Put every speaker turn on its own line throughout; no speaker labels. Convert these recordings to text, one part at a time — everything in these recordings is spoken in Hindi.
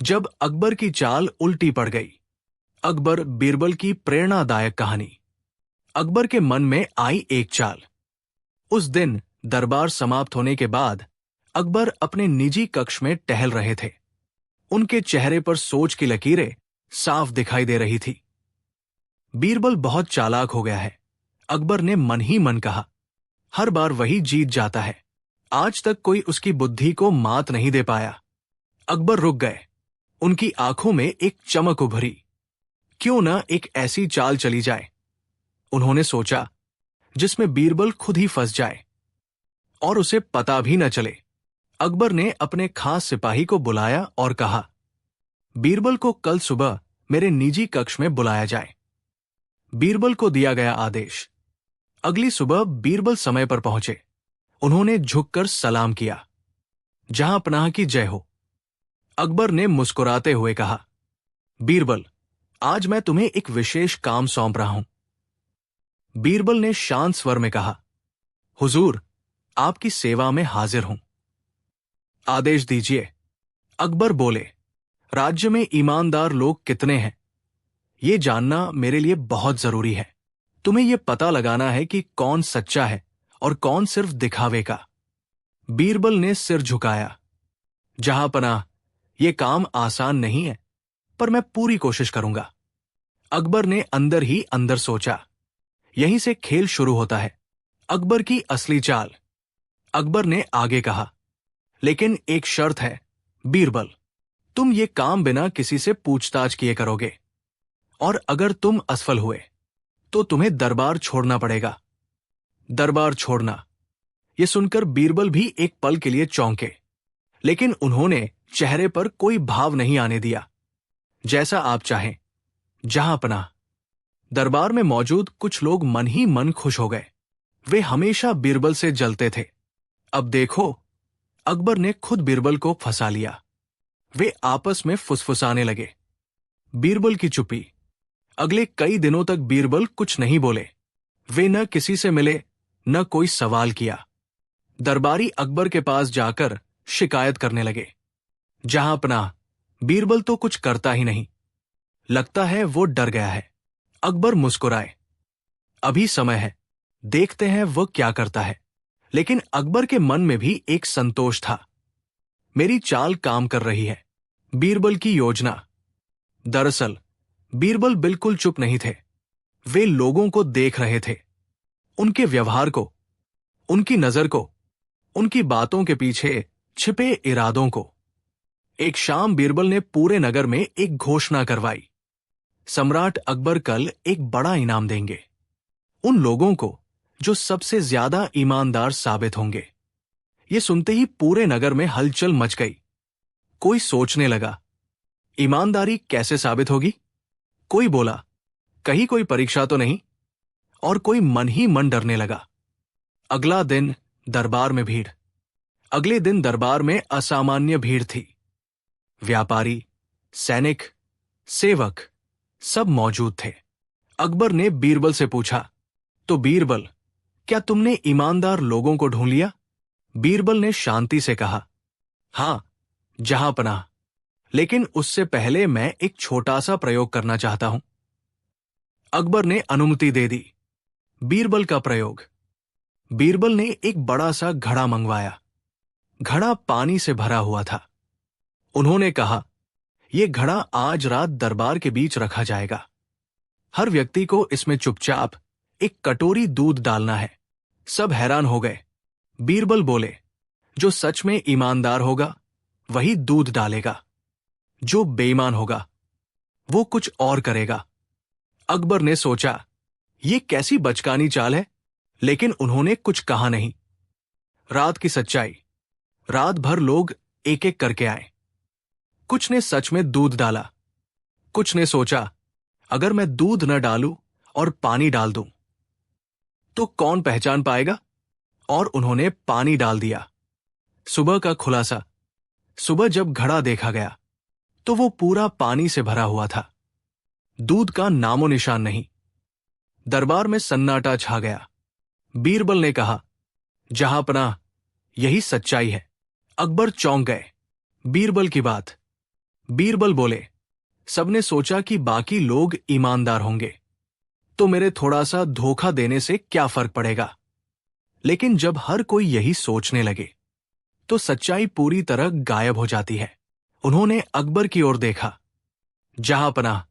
जब अकबर की चाल उल्टी पड़ गई। अकबर बीरबल की प्रेरणादायक कहानी। अकबर के मन में आई एक चाल। उस दिन दरबार समाप्त होने के बाद अकबर अपने निजी कक्ष में टहल रहे थे। उनके चेहरे पर सोच की लकीरें साफ दिखाई दे रही थी। बीरबल बहुत चालाक हो गया है, अकबर ने मन ही मन कहा। हर बार वही जीत जाता है। आज तक कोई उसकी बुद्धि को मात नहीं दे पाया। अकबर रुक गए। उनकी आंखों में एक चमक उभरी। क्यों न एक ऐसी चाल चली जाए, उन्होंने सोचा, जिसमें बीरबल खुद ही फंस जाए और उसे पता भी न चले। अकबर ने अपने खास सिपाही को बुलाया और कहा, बीरबल को कल सुबह मेरे निजी कक्ष में बुलाया जाए। बीरबल को दिया गया आदेश। अगली सुबह बीरबल समय पर पहुंचे। उन्होंने झुककर सलाम किया। जहां पनाह की जय हो। अकबर ने मुस्कुराते हुए कहा, बीरबल, आज मैं तुम्हें एक विशेष काम सौंप रहा हूं। बीरबल ने शांत स्वर में कहा, हुजूर, आपकी सेवा में हाजिर हूं। आदेश दीजिए। अकबर बोले, राज्य में ईमानदार लोग कितने हैं, यह जानना मेरे लिए बहुत जरूरी है। तुम्हें यह पता लगाना है कि कौन सच्चा है और कौन सिर्फ दिखावे का। बीरबल ने सिर झुकाया। जहां पनाह, यह काम आसान नहीं है, पर मैं पूरी कोशिश करूंगा। अकबर ने अंदर ही अंदर सोचा, यहीं से खेल शुरू होता है। अकबर की असली चाल। अकबर ने आगे कहा, लेकिन एक शर्त है बीरबल, तुम ये काम बिना किसी से पूछताछ किए करोगे, और अगर तुम असफल हुए तो तुम्हें दरबार छोड़ना पड़ेगा। दरबार छोड़ना, यह सुनकर बीरबल भी एक पल के लिए चौंके, लेकिन उन्होंने चेहरे पर कोई भाव नहीं आने दिया। जैसा आप चाहें, जहां पनाह। दरबार में मौजूद कुछ लोग मन ही मन खुश हो गए। वे हमेशा बीरबल से जलते थे। अब देखो, अकबर ने खुद बीरबल को फंसा लिया। वे आपस में फुसफुसाने लगे। बीरबल की चुप्पी। अगले कई दिनों तक बीरबल कुछ नहीं बोले। वे न किसी से मिले, न कोई सवाल किया। दरबारी अकबर के पास जाकर शिकायत करने लगे, जहां पनाह, बीरबल तो कुछ करता ही नहीं। लगता है वो डर गया है। अकबर मुस्कुराए। अभी समय है, देखते हैं वो क्या करता है। लेकिन अकबर के मन में भी एक संतोष था। मेरी चाल काम कर रही है। बीरबल की योजना। दरअसल बीरबल बिल्कुल चुप नहीं थे। वे लोगों को देख रहे थे, उनके व्यवहार को, उनकी नजर को, उनकी बातों के पीछे छिपे इरादों को। एक शाम बीरबल ने पूरे नगर में एक घोषणा करवाई, सम्राट अकबर कल एक बड़ा इनाम देंगे उन लोगों को जो सबसे ज्यादा ईमानदार साबित होंगे। ये सुनते ही पूरे नगर में हलचल मच गई। कोई सोचने लगा, ईमानदारी कैसे साबित होगी? कोई बोला, कहीं कोई परीक्षा तो नहीं? और कोई मन ही मन डरने लगा। अगला दिन दरबार में भीड़। अगले दिन दरबार में असामान्य भीड़ थी। व्यापारी, सैनिक, सेवक, सब मौजूद थे। अकबर ने बीरबल से पूछा, तो बीरबल, क्या तुमने ईमानदार लोगों को ढूंढ लिया? बीरबल ने शांति से कहा, हां, जहां पनाह, लेकिन उससे पहले मैं एक छोटा सा प्रयोग करना चाहता हूं। अकबर ने अनुमति दे दी। बीरबल का प्रयोग। बीरबल ने एक बड़ा सा घड़ा मंगवाया। घड़ा पानी से भरा हुआ था। उन्होंने कहा, यह घड़ा आज रात दरबार के बीच रखा जाएगा। हर व्यक्ति को इसमें चुपचाप एक कटोरी दूध डालना है। सब हैरान हो गए। बीरबल बोले, जो सच में ईमानदार होगा वही दूध डालेगा, जो बेईमान होगा वो कुछ और करेगा। अकबर ने सोचा, ये कैसी बचकानी चाल है, लेकिन उन्होंने कुछ कहा नहीं। रात की सच्चाई। रात भर लोग एक एक करके आए। कुछ ने सच में दूध डाला। कुछ ने सोचा, अगर मैं दूध न डालूं और पानी डाल दूं तो कौन पहचान पाएगा? और उन्होंने पानी डाल दिया। सुबह का खुलासा। सुबह जब घड़ा देखा गया तो वो पूरा पानी से भरा हुआ था। दूध का नामो निशान नहीं। दरबार में सन्नाटा छा गया। बीरबल ने कहा, जहां पनाह, यही सच्चाई है। अकबर चौंक गए। बीरबल की बात, बीरबल बोले, सबने सोचा कि बाकी लोग ईमानदार होंगे, तो मेरे थोड़ा सा धोखा देने से क्या फर्क पड़ेगा। लेकिन जब हर कोई यही सोचने लगे तो सच्चाई पूरी तरह गायब हो जाती है। उन्होंने अकबर की ओर देखा। जहांपनाह,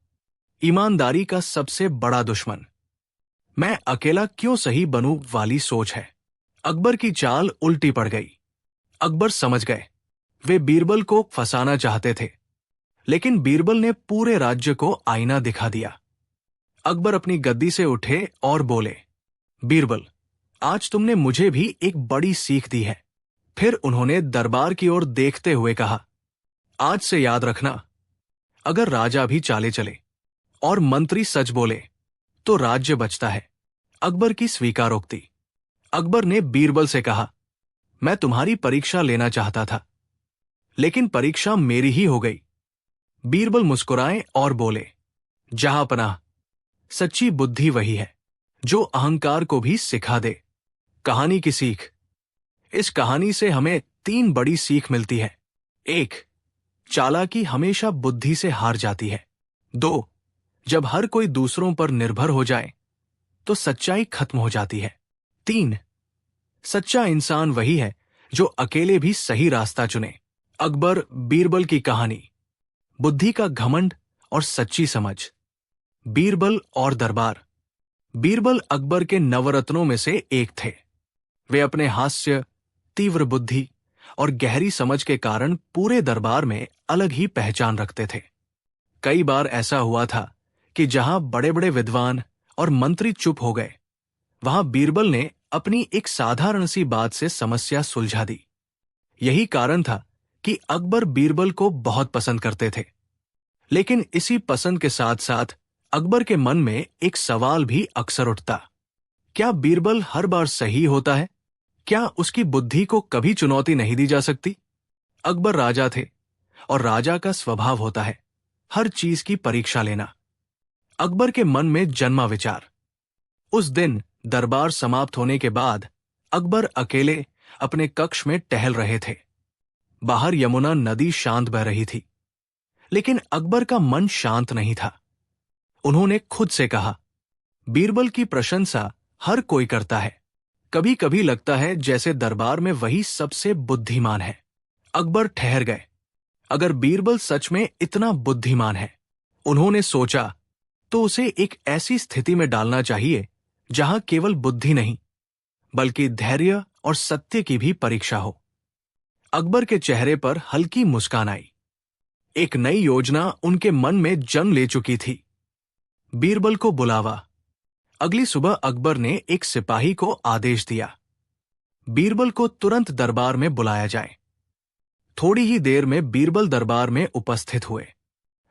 ईमानदारी का सबसे बड़ा दुश्मन। मैं अकेला क्यों सही बनूं वाली सोच है। अकबर की चाल उल्टी पड़ गई। अकबर समझ गए, वे बीरबल को फंसाना चाहते थे, लेकिन बीरबल ने पूरे राज्य को आईना दिखा दिया। अकबर अपनी गद्दी से उठे और बोले, बीरबल, आज तुमने मुझे भी एक बड़ी सीख दी है। फिर उन्होंने दरबार की ओर देखते हुए कहा, आज से याद रखना, अगर राजा भी चाले चले और मंत्री सच बोले तो राज्य बचता है। अकबर की स्वीकारोक्ति। अकबर ने बीरबल से कहा, मैं तुम्हारी परीक्षा लेना चाहता था, लेकिन परीक्षा मेरी ही हो गई। बीरबल मुस्कुराए और बोले, जहांपनाह, सच्ची बुद्धि वही है जो अहंकार को भी सिखा दे। कहानी की सीख। इस कहानी से हमें 3 बड़ी सीख मिलती है। 1. चालाकी हमेशा बुद्धि से हार जाती है। 2. जब हर कोई दूसरों पर निर्भर हो जाए तो सच्चाई खत्म हो जाती है। 3. सच्चा इंसान वही है जो अकेले भी सही रास्ता चुने। अकबर बीरबल की कहानी। बुद्धि का घमंड और सच्ची समझ। बीरबल और दरबार। बीरबल अकबर के नवरत्नों में से एक थे। वे अपने हास्य, तीव्र बुद्धि और गहरी समझ के कारण पूरे दरबार में अलग ही पहचान रखते थे। कई बार ऐसा हुआ था कि जहां बड़े बड़े विद्वान और मंत्री चुप हो गए, वहां बीरबल ने अपनी एक साधारण सी बात से समस्या सुलझा दी। यही कारण था कि अकबर बीरबल को बहुत पसंद करते थे। लेकिन इसी पसंद के साथ साथ अकबर के मन में एक सवाल भी अक्सर उठता, क्या बीरबल हर बार सही होता है? क्या उसकी बुद्धि को कभी चुनौती नहीं दी जा सकती? अकबर राजा थे और राजा का स्वभाव होता है हर चीज की परीक्षा लेना। अकबर के मन में जन्मा विचार। उस दिन दरबार समाप्त होने के बाद अकबर अकेले अपने कक्ष में टहल रहे थे। बाहर यमुना नदी शांत बह रही थी, लेकिन अकबर का मन शांत नहीं था। उन्होंने खुद से कहा, बीरबल की प्रशंसा हर कोई करता है, कभी कभी लगता है जैसे दरबार में वही सबसे बुद्धिमान है। अकबर ठहर गए। अगर बीरबल सच में इतना बुद्धिमान है, उन्होंने सोचा, तो उसे एक ऐसी स्थिति में डालना चाहिए जहां केवल बुद्धि नहीं बल्कि धैर्य और सत्य की भी परीक्षा हो। अकबर के चेहरे पर हल्की मुस्कान आई। एक नई योजना उनके मन में जन्म ले चुकी थी। बीरबल को बुलावा। अगली सुबह अकबर ने एक सिपाही को आदेश दिया, बीरबल को तुरंत दरबार में बुलाया जाए। थोड़ी ही देर में बीरबल दरबार में उपस्थित हुए।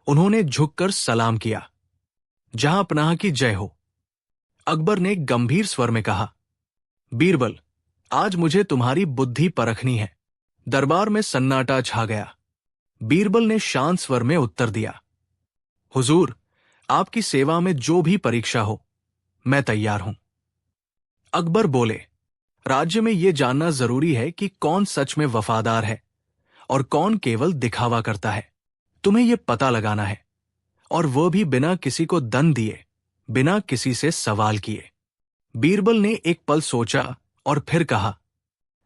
उन्होंने झुककर सलाम किया। जहांपनाह की जय हो। अकबर ने गंभीर स्वर में कहा, बीरबल, आज मुझे तुम्हारी बुद्धि परखनी है। दरबार में सन्नाटा छा गया। बीरबल ने शांत स्वर में उत्तर दिया, हुजूर, आपकी सेवा में जो भी परीक्षा हो, मैं तैयार हूं। अकबर बोले, राज्य में यह जानना जरूरी है कि कौन सच में वफादार है और कौन केवल दिखावा करता है। तुम्हें यह पता लगाना है, और वह भी बिना किसी को दंड दिए, बिना किसी से सवाल किए। बीरबल ने एक पल सोचा और फिर कहा,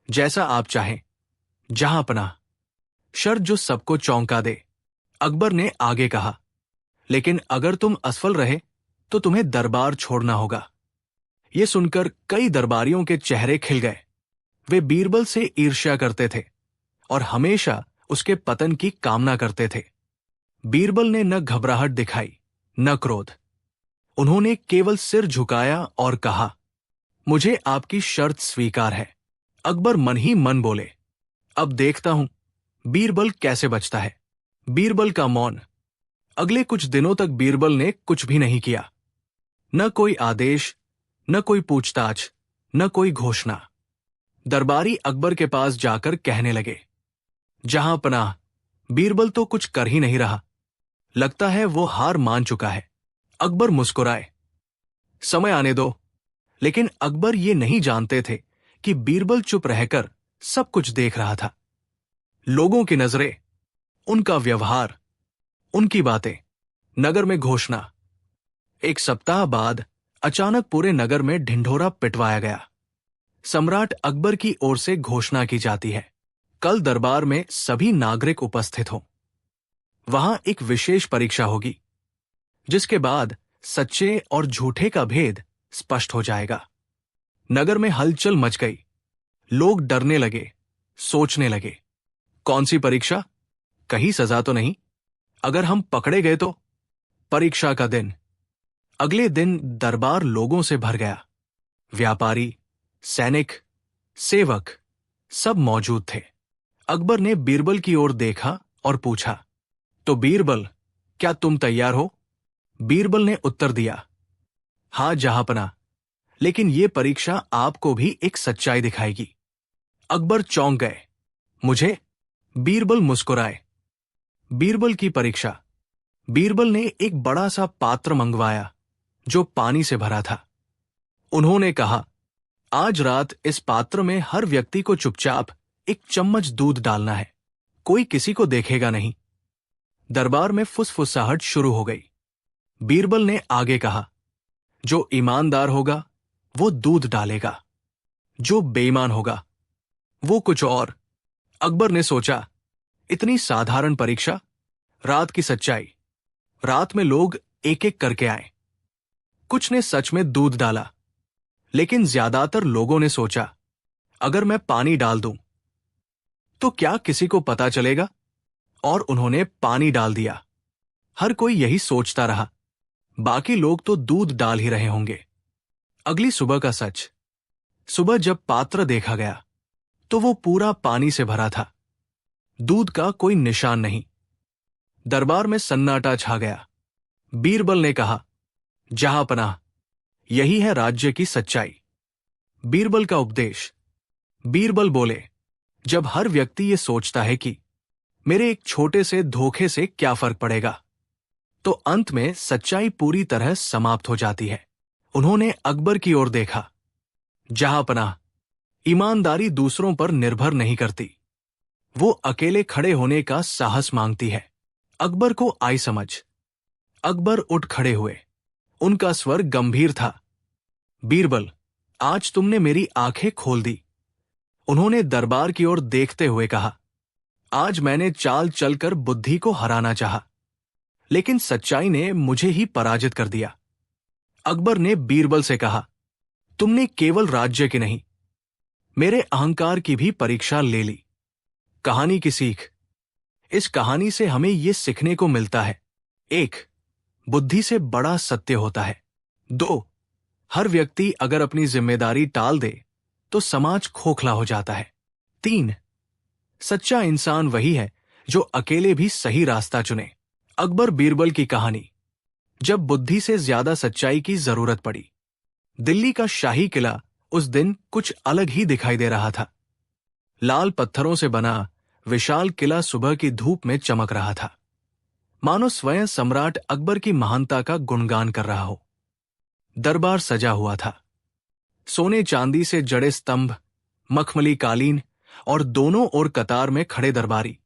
जैसा आप चाहें, जहांपनाह। शर्त जो सबको चौंका दे। अकबर ने आगे कहा, लेकिन अगर तुम असफल रहे तो तुम्हें दरबार छोड़ना होगा। यह सुनकर कई दरबारियों के चेहरे खिल गए। वे बीरबल से ईर्ष्या करते थे और हमेशा उसके पतन की कामना करते थे। बीरबल ने न घबराहट दिखाई न क्रोध। उन्होंने केवल सिर झुकाया और कहा, मुझे आपकी शर्त स्वीकार है। अकबर मन ही मन बोले, अब देखता हूं बीरबल कैसे बचता है। बीरबल का मौन। अगले कुछ दिनों तक बीरबल ने कुछ भी नहीं किया। न कोई आदेश, न कोई पूछताछ, न कोई घोषणा। दरबारी अकबर के पास जाकर कहने लगे, जहांपनाह, बीरबल तो कुछ कर ही नहीं रहा। लगता है वो हार मान चुका है। अकबर मुस्कुराए, समय आने दो। लेकिन अकबर ये नहीं जानते थे कि बीरबल चुप रहकर सब कुछ देख रहा था। लोगों की नजरें, उनका व्यवहार, उनकी बातें। नगर में घोषणा। एक सप्ताह बाद अचानक पूरे नगर में ढिंढोरा पिटवाया गया। सम्राट अकबर की ओर से घोषणा की जाती है, कल दरबार में सभी नागरिक उपस्थित हों। वहां एक विशेष परीक्षा होगी, जिसके बाद सच्चे और झूठे का भेद स्पष्ट हो जाएगा। नगर में हलचल मच गई। लोग डरने लगे, सोचने लगे, कौन सी परीक्षा? कहीं सजा तो नहीं? अगर हम पकड़े गए तो? परीक्षा का दिन। अगले दिन दरबार लोगों से भर गया। व्यापारी, सैनिक, सेवक सब मौजूद थे। अकबर ने बीरबल की ओर देखा और पूछा, तो बीरबल, क्या तुम तैयार हो? बीरबल ने उत्तर दिया, हां जहांपना, लेकिन ये परीक्षा आपको भी एक सच्चाई दिखाएगी। अकबर चौंक गए। मुझे? बीरबल मुस्कुराए। बीरबल की परीक्षा। बीरबल ने एक बड़ा सा पात्र मंगवाया जो पानी से भरा था। उन्होंने कहा, आज रात इस पात्र में हर व्यक्ति को चुपचाप एक चम्मच दूध डालना है, कोई किसी को देखेगा नहीं। दरबार में फुसफुसाहट शुरू हो गई। बीरबल ने आगे कहा, जो ईमानदार होगा वो दूध डालेगा, जो बेईमान होगा वो कुछ और। अकबर ने सोचा, इतनी साधारण परीक्षा, रात की सच्चाई। रात में लोग एक एक करके आए। कुछ ने सच में दूध डाला, लेकिन ज्यादातर लोगों ने सोचा, अगर मैं पानी डाल दूं तो क्या किसी को पता चलेगा? और उन्होंने पानी डाल दिया। हर कोई यही सोचता रहा, बाकी लोग तो दूध डाल ही रहे होंगे। अगली सुबह का सच। सुबह जब पात्र देखा गया तो वो पूरा पानी से भरा था, दूध का कोई निशान नहीं। दरबार में सन्नाटा छा गया। बीरबल ने कहा, जहांपनाह, यही है राज्य की सच्चाई। बीरबल का उपदेश। बीरबल बोले, जब हर व्यक्ति ये सोचता है कि मेरे एक छोटे से धोखे से क्या फर्क पड़ेगा, तो अंत में सच्चाई पूरी तरह समाप्त हो जाती है। उन्होंने अकबर की ओर देखा। जहांपनाह, ईमानदारी दूसरों पर निर्भर नहीं करती, वो अकेले खड़े होने का साहस मांगती है। अकबर को आई समझ। अकबर उठ खड़े हुए। उनका स्वर गंभीर था। बीरबल, आज तुमने मेरी आंखें खोल दी। उन्होंने दरबार की ओर देखते हुए कहा, आज मैंने चाल चलकर बुद्धि को हराना चाहा, लेकिन सच्चाई ने मुझे ही पराजित कर दिया। अकबर ने बीरबल से कहा, तुमने केवल राज्य की नहीं, मेरे अहंकार की भी परीक्षा ले ली। कहानी की सीख। इस कहानी से हमें यह सीखने को मिलता है, 1. बुद्धि से बड़ा सत्य होता है। 2. हर व्यक्ति अगर अपनी जिम्मेदारी टाल दे तो समाज खोखला हो जाता है। 3. सच्चा इंसान वही है जो अकेले भी सही रास्ता चुने। अकबर बीरबल की कहानी। जब बुद्धि से ज्यादा सच्चाई की जरूरत पड़ी। दिल्ली का शाही किला उस दिन कुछ अलग ही दिखाई दे रहा था। लाल पत्थरों से बना विशाल किला सुबह की धूप में चमक रहा था, मानो स्वयं सम्राट अकबर की महानता का गुणगान कर रहा हो। दरबार सजा हुआ था। सोने चांदी से जड़े स्तंभ, मखमली कालीन और दोनों ओर कतार में खड़े दरबारी,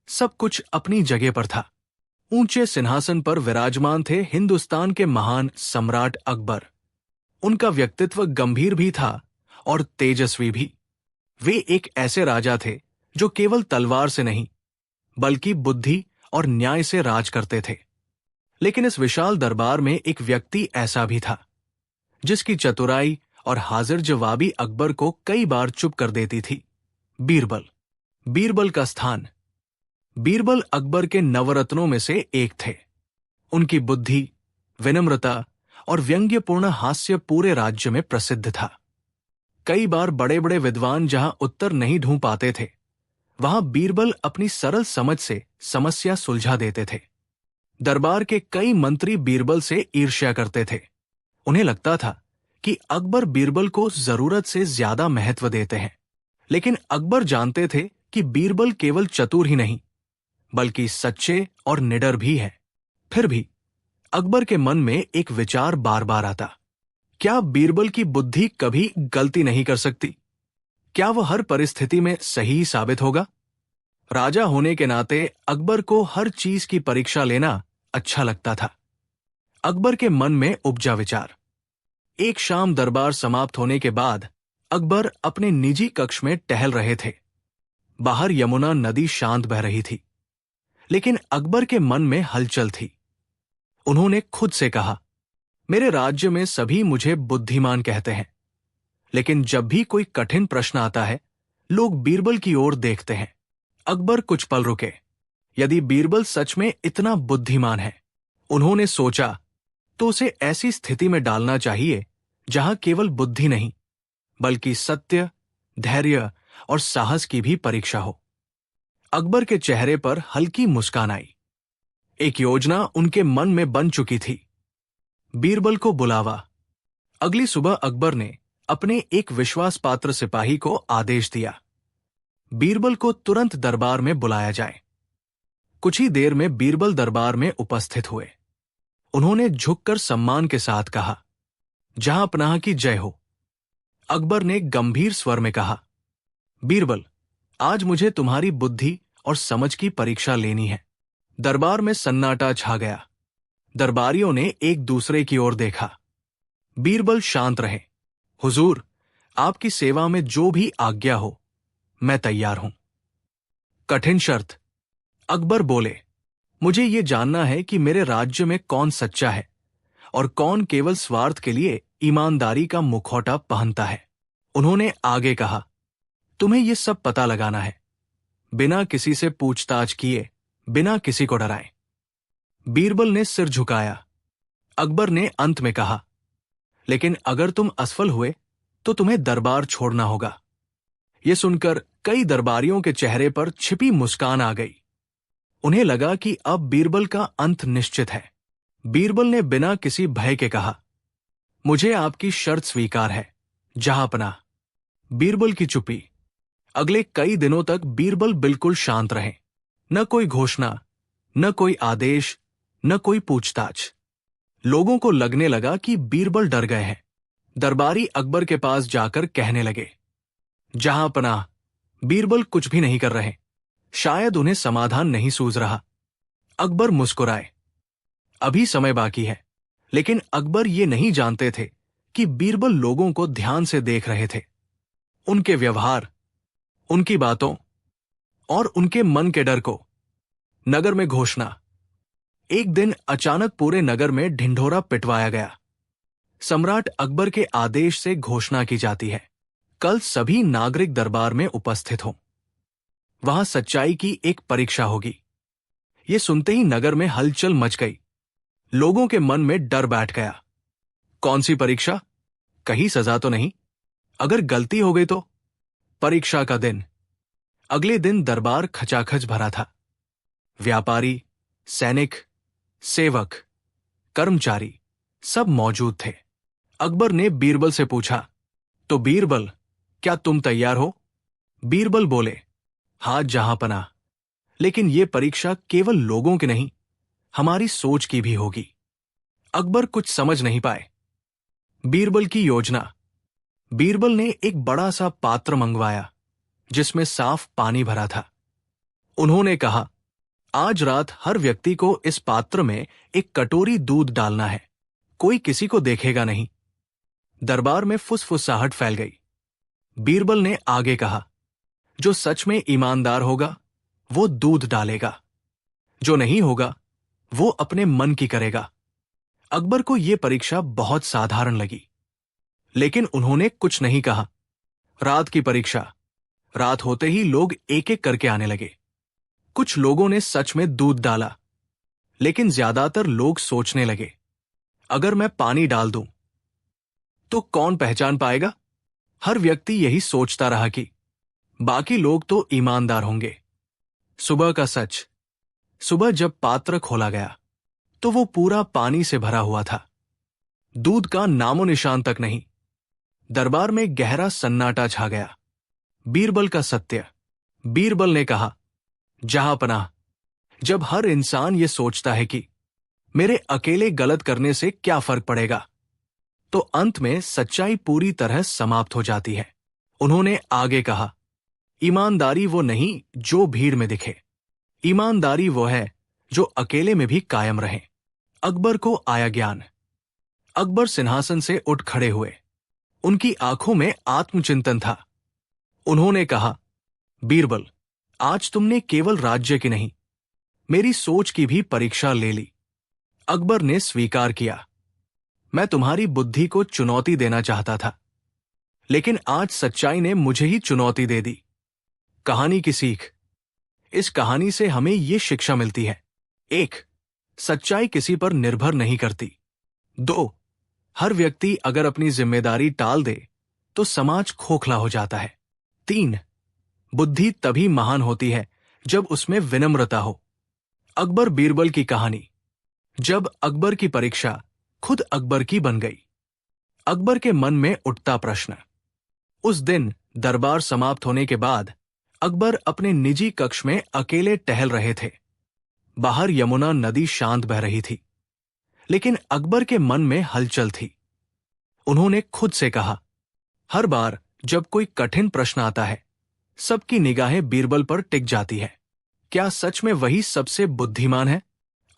सब कुछ अपनी जगह पर था। ऊंचे सिंहासन पर विराजमान थे हिंदुस्तान के महान सम्राट अकबर। उनका व्यक्तित्व गंभीर भी था और तेजस्वी भी। वे एक ऐसे राजा थे जो केवल तलवार से नहीं, बल्कि बुद्धि और न्याय से राज करते थे। लेकिन इस विशाल दरबार में एक व्यक्ति ऐसा भी था, जिसकी चतुराई और हाजिर जवाबी अकबर को कई बार चुप कर देती थी। बीरबल। बीरबल का स्थान। बीरबल अकबर के नवरत्नों में से एक थे। उनकी बुद्धि, विनम्रता और व्यंग्यपूर्ण हास्य पूरे राज्य में प्रसिद्ध था। कई बार बड़े बड़े विद्वान जहां उत्तर नहीं ढूंढ पाते थे, वहां बीरबल अपनी सरल समझ से समस्या सुलझा देते थे। दरबार के कई मंत्री बीरबल से ईर्ष्या करते थे। उन्हें लगता था कि अकबर बीरबल को जरूरत से ज्यादा महत्व देते हैं। लेकिन अकबर जानते थे कि बीरबल केवल चतुर ही नहीं, बल्कि सच्चे और निडर भी है। फिर भी अकबर के मन में एक विचार बार बार आता, क्या बीरबल की बुद्धि कभी गलती नहीं कर सकती? क्या वह हर परिस्थिति में सही साबित होगा? राजा होने के नाते अकबर को हर चीज की परीक्षा लेना अच्छा लगता था। अकबर के मन में उपजा विचार। एक शाम दरबार समाप्त होने के बाद अकबर अपने निजी कक्ष में टहल रहे थे। बाहर यमुना नदी शांत बह रही थी, लेकिन अकबर के मन में हलचल थी। उन्होंने खुद से कहा, मेरे राज्य में सभी मुझे बुद्धिमान कहते हैं, लेकिन जब भी कोई कठिन प्रश्न आता है लोग बीरबल की ओर देखते हैं। अकबर कुछ पल रुके। यदि बीरबल सच में इतना बुद्धिमान है, उन्होंने सोचा, तो उसे ऐसी स्थिति में डालना चाहिए जहां केवल बुद्धि नहीं बल्कि सत्य, धैर्य और साहस की भी परीक्षा हो। अकबर के चेहरे पर हल्की मुस्कान आई। एक योजना उनके मन में बन चुकी थी। बीरबल को बुलावा। अगली सुबह अकबर ने अपने एक विश्वास पात्र सिपाही को आदेश दिया, बीरबल को तुरंत दरबार में बुलाया जाए। कुछ ही देर में बीरबल दरबार में उपस्थित हुए। उन्होंने झुककर सम्मान के साथ कहा, जहांपनाह की जय हो। अकबर ने गंभीर स्वर में कहा, बीरबल, आज मुझे तुम्हारी बुद्धि और समझ की परीक्षा लेनी है। दरबार में सन्नाटा छा गया। दरबारियों ने एक दूसरे की ओर देखा। बीरबल शांत रहे। हुजूर, आपकी सेवा में जो भी आज्ञा हो, मैं तैयार हूं। कठिन शर्त। अकबर बोले, मुझे ये जानना है कि मेरे राज्य में कौन सच्चा है और कौन केवल स्वार्थ के लिए ईमानदारी का मुखौटा पहनता है। उन्होंने आगे कहा, तुम्हें यह सब पता लगाना है, बिना किसी से पूछताछ किए, बिना किसी को डराए। बीरबल ने सिर झुकाया। अकबर ने अंत में कहा, लेकिन अगर तुम असफल हुए तो तुम्हें दरबार छोड़ना होगा। यह सुनकर कई दरबारियों के चेहरे पर छिपी मुस्कान आ गई। उन्हें लगा कि अब बीरबल का अंत निश्चित है। बीरबल ने बिना किसी भय के कहा, मुझे आपकी शर्त स्वीकार है, जहांपनाह। बीरबल की चुप्पी। अगले कई दिनों तक बीरबल बिल्कुल शांत रहे। न कोई घोषणा, न कोई आदेश, न कोई पूछताछ। लोगों को लगने लगा कि बीरबल डर गए हैं। दरबारी अकबर के पास जाकर कहने लगे, जहांपनाह, बीरबल कुछ भी नहीं कर रहे, शायद उन्हें समाधान नहीं सूझ रहा। अकबर मुस्कुराए। अभी समय बाकी है। लेकिन अकबर ये नहीं जानते थे कि बीरबल लोगों को ध्यान से देख रहे थे। उनके व्यवहार, उनकी बातों और उनके मन के डर को। नगर में घोषणा। एक दिन अचानक पूरे नगर में ढिंढोरा पिटवाया गया। सम्राट अकबर के आदेश से घोषणा की जाती है, कल सभी नागरिक दरबार में उपस्थित हों। वहां सच्चाई की एक परीक्षा होगी। ये सुनते ही नगर में हलचल मच गई। लोगों के मन में डर बैठ गया। कौन सी परीक्षा? कहीं सजा तो नहीं? अगर गलती हो गई तो? परीक्षा का दिन। अगले दिन दरबार खचाखच भरा था। व्यापारी, सैनिक, सेवक, कर्मचारी सब मौजूद थे। अकबर ने बीरबल से पूछा, तो बीरबल, क्या तुम तैयार हो? बीरबल बोले, हाँ जहांपनाह, लेकिन यह परीक्षा केवल लोगों की नहीं, हमारी सोच की भी होगी। अकबर कुछ समझ नहीं पाए। बीरबल की योजना। बीरबल ने एक बड़ा सा पात्र मंगवाया जिसमें साफ पानी भरा था। उन्होंने कहा, आज रात हर व्यक्ति को इस पात्र में एक कटोरी दूध डालना है। कोई किसी को देखेगा नहीं। दरबार में फुसफुसाहट फैल गई। बीरबल ने आगे कहा, जो सच में ईमानदार होगा वो दूध डालेगा, जो नहीं होगा वो अपने मन की करेगा। अकबर को यह परीक्षा बहुत साधारण लगी, लेकिन उन्होंने कुछ नहीं कहा। रात की परीक्षा। रात होते ही लोग एक एक करके आने लगे। कुछ लोगों ने सच में दूध डाला, लेकिन ज्यादातर लोग सोचने लगे, अगर मैं पानी डाल दूं तो कौन पहचान पाएगा? हर व्यक्ति यही सोचता रहा कि बाकी लोग तो ईमानदार होंगे। सुबह का सच। सुबह जब पात्र खोला गया तो वो पूरा पानी से भरा हुआ था। दूध का नामो निशान तक नहीं। दरबार में गहरा सन्नाटा छा गया। बीरबल का सत्य। बीरबल ने कहा, जहांपनाह, जब हर इंसान ये सोचता है कि मेरे अकेले गलत करने से क्या फर्क पड़ेगा, तो अंत में सच्चाई पूरी तरह समाप्त हो जाती है। उन्होंने आगे कहा, ईमानदारी वो नहीं जो भीड़ में दिखे, ईमानदारी वो है जो अकेले में भी कायम रहे। अकबर को आया ज्ञान। अकबर सिंहासन से उठ खड़े हुए। उनकी आंखों में आत्मचिंतन था। उन्होंने कहा, बीरबल, आज तुमने केवल राज्य की नहीं, मेरी सोच की भी परीक्षा ले ली। अकबर ने स्वीकार किया, मैं तुम्हारी बुद्धि को चुनौती देना चाहता था, लेकिन आज सच्चाई ने मुझे ही चुनौती दे दी। कहानी की सीख। इस कहानी से हमें ये शिक्षा मिलती है। 1. सच्चाई किसी पर निर्भर नहीं करती। 2. हर व्यक्ति अगर अपनी जिम्मेदारी टाल दे तो समाज खोखला हो जाता है। 3. बुद्धि तभी महान होती है जब उसमें विनम्रता हो। अकबर बीरबल की कहानी। जब अकबर की परीक्षा खुद अकबर की बन गई। अकबर के मन में उठता प्रश्न। उस दिन दरबार समाप्त होने के बाद अकबर अपने निजी कक्ष में अकेले टहल रहे थे। बाहर यमुना नदी शांत बह रही थी, लेकिन अकबर के मन में हलचल थी। उन्होंने खुद से कहा, हर बार जब कोई कठिन प्रश्न आता है, सबकी निगाहें बीरबल पर टिक जाती है। क्या सच में वही सबसे बुद्धिमान है?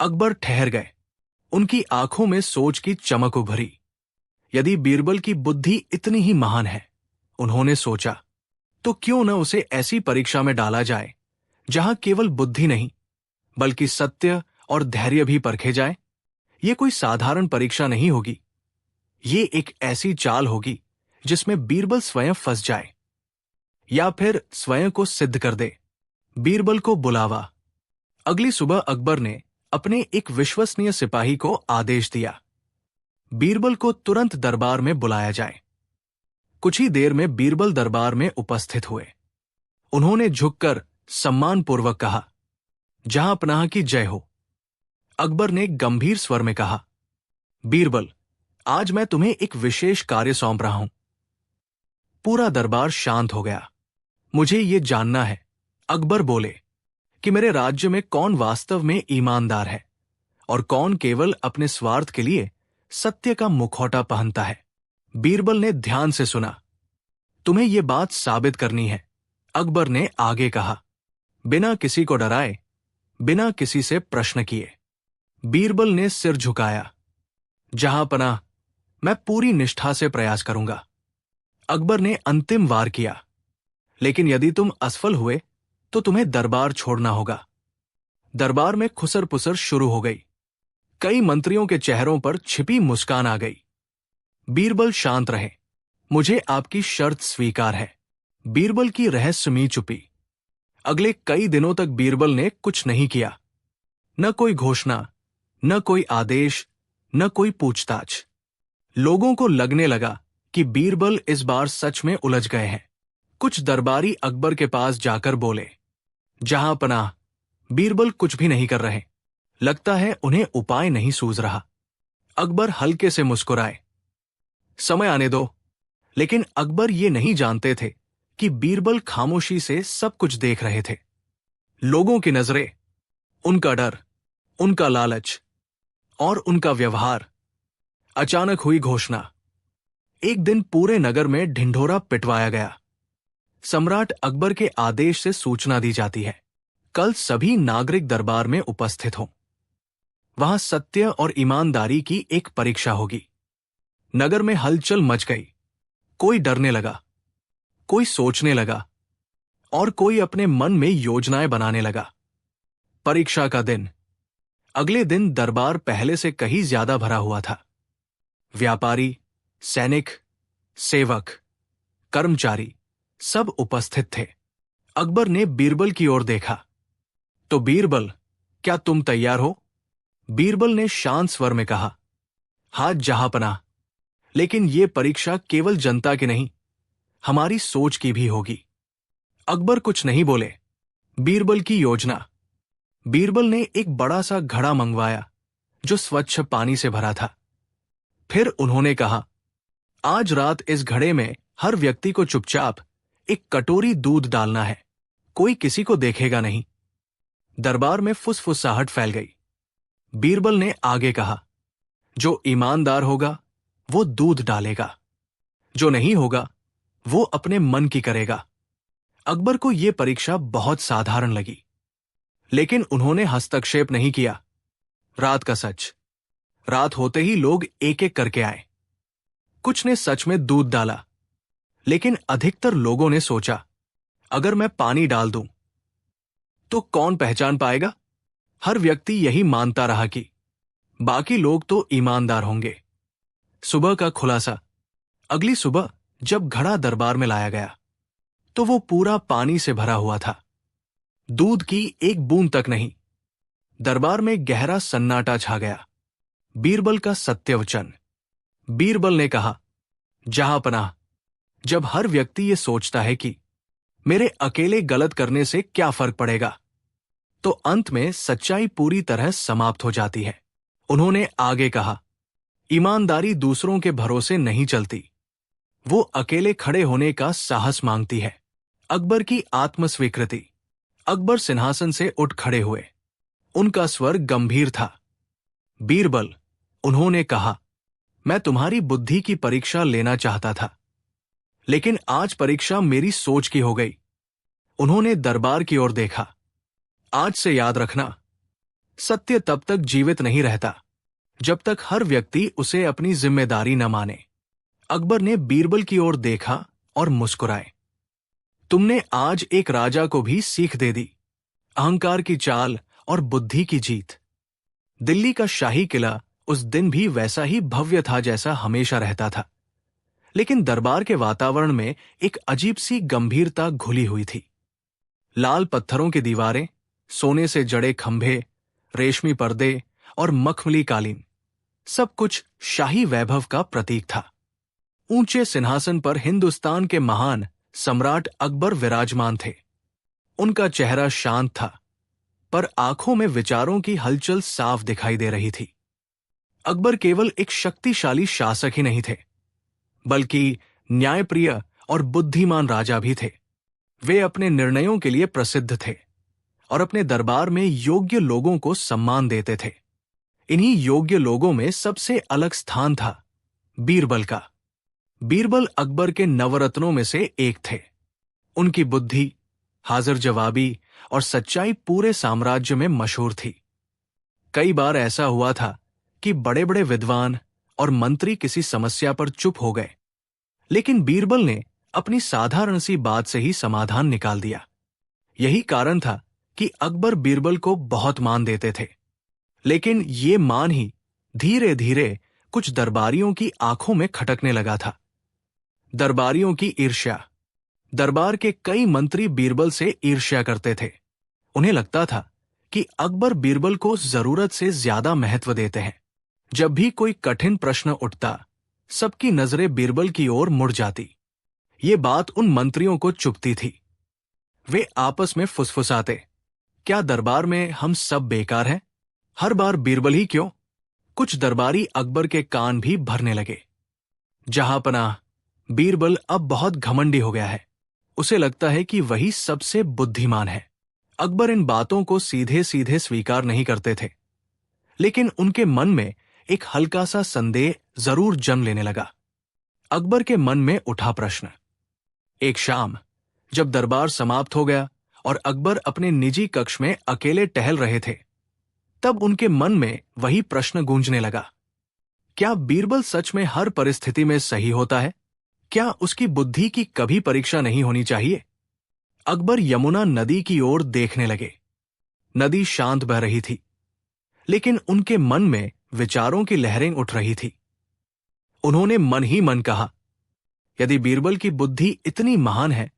अकबर ठहर गए। उनकी आंखों में सोच की चमक उभरी। यदि बीरबल की बुद्धि इतनी ही महान है, उन्होंने सोचा, तो क्यों न उसे ऐसी परीक्षा में डाला जाए जहां केवल बुद्धि नहीं बल्कि सत्य और धैर्य भी परखे जाए। ये कोई साधारण परीक्षा नहीं होगी। ये एक ऐसी चाल होगी जिसमें बीरबल स्वयं फंस जाए या फिर स्वयं को सिद्ध कर दे। बीरबल को बुलावा। अगली सुबह अकबर ने अपने एक विश्वसनीय सिपाही को आदेश दिया, बीरबल को तुरंत दरबार में बुलाया जाए। कुछ ही देर में बीरबल दरबार में उपस्थित हुए। उन्होंने झुककर सम्मानपूर्वक कहा, जहां पनाह की जय हो। अकबर ने गंभीर स्वर में कहा, बीरबल, आज मैं तुम्हें एक विशेष कार्य सौंप रहा हूं। पूरा दरबार शांत हो गया। मुझे ये जानना है, अकबर बोले, कि मेरे राज्य में कौन वास्तव में ईमानदार है और कौन केवल अपने स्वार्थ के लिए सत्य का मुखौटा पहनता है। बीरबल ने ध्यान से सुना। तुम्हें यह बात साबित करनी है, अकबर ने आगे कहा, बिना किसी को डराए, बिना किसी से प्रश्न किए। बीरबल ने सिर झुकाया। जहां पनाह, मैं पूरी निष्ठा से प्रयास करूंगा। अकबर ने अंतिम वार किया, लेकिन यदि तुम असफल हुए तो तुम्हें दरबार छोड़ना होगा। दरबार में खुसर पुसर शुरू हो गई। कई मंत्रियों के चेहरों पर छिपी मुस्कान आ गई। बीरबल शांत रहे। मुझे आपकी शर्त स्वीकार है। बीरबल की रहस्यमयी चुप्पी। अगले कई दिनों तक बीरबल ने कुछ नहीं किया। न कोई घोषणा, न कोई आदेश, न कोई पूछताछ। लोगों को लगने लगा कि बीरबल इस बार सच में उलझ गए हैं। कुछ दरबारी अकबर के पास जाकर बोले, जहां पनाह, बीरबल कुछ भी नहीं कर रहे। लगता है उन्हें उपाय नहीं सूझ रहा। अकबर हल्के से मुस्कुराए। समय आने दो। लेकिन अकबर ये नहीं जानते थे कि बीरबल खामोशी से सब कुछ देख रहे थे। लोगों की नजरें, उनका डर, उनका लालच और उनका व्यवहार। अचानक हुई घोषणा। एक दिन पूरे नगर में ढिंढोरा पिटवाया गया। सम्राट अकबर के आदेश से सूचना दी जाती है, कल सभी नागरिक दरबार में उपस्थित हों। वहां सत्य और ईमानदारी की एक परीक्षा होगी। नगर में हलचल मच गई। कोई डरने लगा, कोई सोचने लगा और कोई अपने मन में योजनाएं बनाने लगा। परीक्षा का दिन। अगले दिन दरबार पहले से कहीं ज्यादा भरा हुआ था। व्यापारी, सैनिक, सेवक, कर्मचारी सब उपस्थित थे। अकबर ने बीरबल की ओर देखा। तो बीरबल, क्या तुम तैयार हो? बीरबल ने शांत स्वर में कहा, हाथ जहां पनाह, लेकिन यह परीक्षा केवल जनता की नहीं, हमारी सोच की भी होगी। अकबर कुछ नहीं बोले। बीरबल की योजना। बीरबल ने एक बड़ा सा घड़ा मंगवाया जो स्वच्छ पानी से भरा था। फिर उन्होंने कहा, आज रात इस घड़े में हर व्यक्ति को चुपचाप एक कटोरी दूध डालना है। कोई किसी को देखेगा नहीं। दरबार में फुसफुसाहट फैल गई। बीरबल ने आगे कहा, जो ईमानदार होगा वो दूध डालेगा, जो नहीं होगा वो अपने मन की करेगा। अकबर को यह परीक्षा बहुत साधारण लगी, लेकिन उन्होंने हस्तक्षेप नहीं किया। रात का सच। रात होते ही लोग एक एक करके आए। कुछ ने सच में दूध डाला, लेकिन अधिकतर लोगों ने सोचा, अगर मैं पानी डाल दूं तो कौन पहचान पाएगा? हर व्यक्ति यही मानता रहा कि बाकी लोग तो ईमानदार होंगे। सुबह का खुलासा। अगली सुबह जब घड़ा दरबार में लाया गया तो वो पूरा पानी से भरा हुआ था। दूध की एक बूंद तक नहीं। दरबार में गहरा सन्नाटा छा गया। बीरबल का सत्यवचन। बीरबल ने कहा, जहांपनाह, जब हर व्यक्ति ये सोचता है कि मेरे अकेले गलत करने से क्या फर्क पड़ेगा, तो अंत में सच्चाई पूरी तरह समाप्त हो जाती है। उन्होंने आगे कहा, ईमानदारी दूसरों के भरोसे नहीं चलती, वो अकेले खड़े होने का साहस मांगती है। अकबर की आत्मस्वीकृति। अकबर सिंहासन से उठ खड़े हुए। उनका स्वर गंभीर था। बीरबल, उन्होंने कहा, मैं तुम्हारी बुद्धि की परीक्षा लेना चाहता था, लेकिन आज परीक्षा मेरी सोच की हो गई। उन्होंने दरबार की ओर देखा। आज से याद रखना, सत्य तब तक जीवित नहीं रहता जब तक हर व्यक्ति उसे अपनी जिम्मेदारी न माने। अकबर ने बीरबल की ओर देखा और मुस्कुराए। तुमने आज एक राजा को भी सीख दे दी, अहंकार की चाल और बुद्धि की जीत। दिल्ली का शाही किला उस दिन भी वैसा ही भव्य था जैसा हमेशा रहता था, लेकिन दरबार के वातावरण में एक अजीब सी गंभीरता घुली हुई थी। लाल पत्थरों की दीवारें, सोने से जड़े खंभे, रेशमी पर्दे और मखमली कालीन, सब कुछ शाही वैभव का प्रतीक था। ऊंचे सिंहासन पर हिंदुस्तान के महान सम्राट अकबर विराजमान थे। उनका चेहरा शांत था, पर आंखों में विचारों की हलचल साफ दिखाई दे रही थी। अकबर केवल एक शक्तिशाली शासक ही नहीं थे, बल्कि न्यायप्रिय और बुद्धिमान राजा भी थे। वे अपने निर्णयों के लिए प्रसिद्ध थे और अपने दरबार में योग्य लोगों को सम्मान देते थे। इन्हीं योग्य लोगों में सबसे अलग स्थान था बीरबल का। बीरबल अकबर के नवरत्नों में से एक थे। उनकी बुद्धि, हाजिर जवाबी और सच्चाई पूरे साम्राज्य में मशहूर थी। कई बार ऐसा हुआ था कि बड़े बड़े विद्वान और मंत्री किसी समस्या पर चुप हो गए, लेकिन बीरबल ने अपनी साधारण सी बात से ही समाधान निकाल दिया। यही कारण था कि अकबर बीरबल को बहुत मान देते थे, लेकिन ये मान ही धीरे धीरे कुछ दरबारियों की आंखों में खटकने लगा था। दरबारियों की ईर्ष्या। दरबार के कई मंत्री बीरबल से ईर्ष्या करते थे। उन्हें लगता था कि अकबर बीरबल को जरूरत से ज्यादा महत्व देते हैं। जब भी कोई कठिन प्रश्न उठता, सबकी नजरें बीरबल की ओर मुड़ जाती। ये बात उन मंत्रियों को चुभती थी। वे आपस में फुसफुसाते, क्या दरबार में हम सब बेकार हैं? हर बार बीरबल ही क्यों? कुछ दरबारी अकबर के कान भी भरने लगे। जहांपनाह, बीरबल अब बहुत घमंडी हो गया है। उसे लगता है कि वही सबसे बुद्धिमान है। अकबर इन बातों को सीधे सीधे स्वीकार नहीं करते थे, लेकिन उनके मन में एक हल्का सा संदेह जरूर जन्म लेने लगा। अकबर के मन में उठा प्रश्न। एक शाम जब दरबार समाप्त हो गया और अकबर अपने निजी कक्ष में अकेले टहल रहे थे, तब उनके मन में वही प्रश्न गूंजने लगा, क्या बीरबल सच में हर परिस्थिति में सही होता है? क्या उसकी बुद्धि की कभी परीक्षा नहीं होनी चाहिए? अकबर यमुना नदी की ओर देखने लगे। नदी शांत बह रही थी, लेकिन उनके मन में विचारों की लहरें उठ रही थी। उन्होंने मन ही मन कहा, यदि बीरबल की बुद्धि इतनी महान है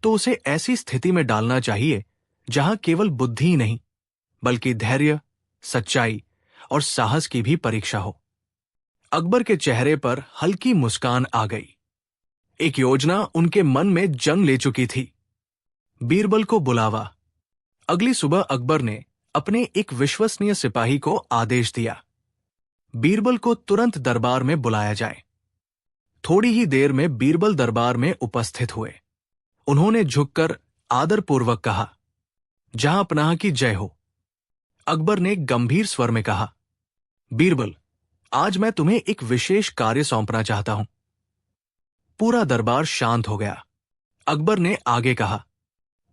तो उसे ऐसी स्थिति में डालना चाहिए जहां केवल बुद्धि ही नहीं, बल्कि धैर्य, सच्चाई और साहस की भी परीक्षा हो। अकबर के चेहरे पर हल्की मुस्कान आ गई। एक योजना उनके मन में जन्म ले चुकी थी। बीरबल को बुलावा। अगली सुबह अकबर ने अपने एक विश्वसनीय सिपाही को आदेश दिया, बीरबल को तुरंत दरबार में बुलाया जाए। थोड़ी ही देर में बीरबल दरबार में उपस्थित हुए। उन्होंने झुककर आदरपूर्वक कहा, जहांपनाह की जय हो। अकबर ने गंभीर स्वर में कहा, बीरबल, आज मैं तुम्हें एक विशेष कार्य सौंपना चाहता हूं। पूरा दरबार शांत हो गया। अकबर ने आगे कहा,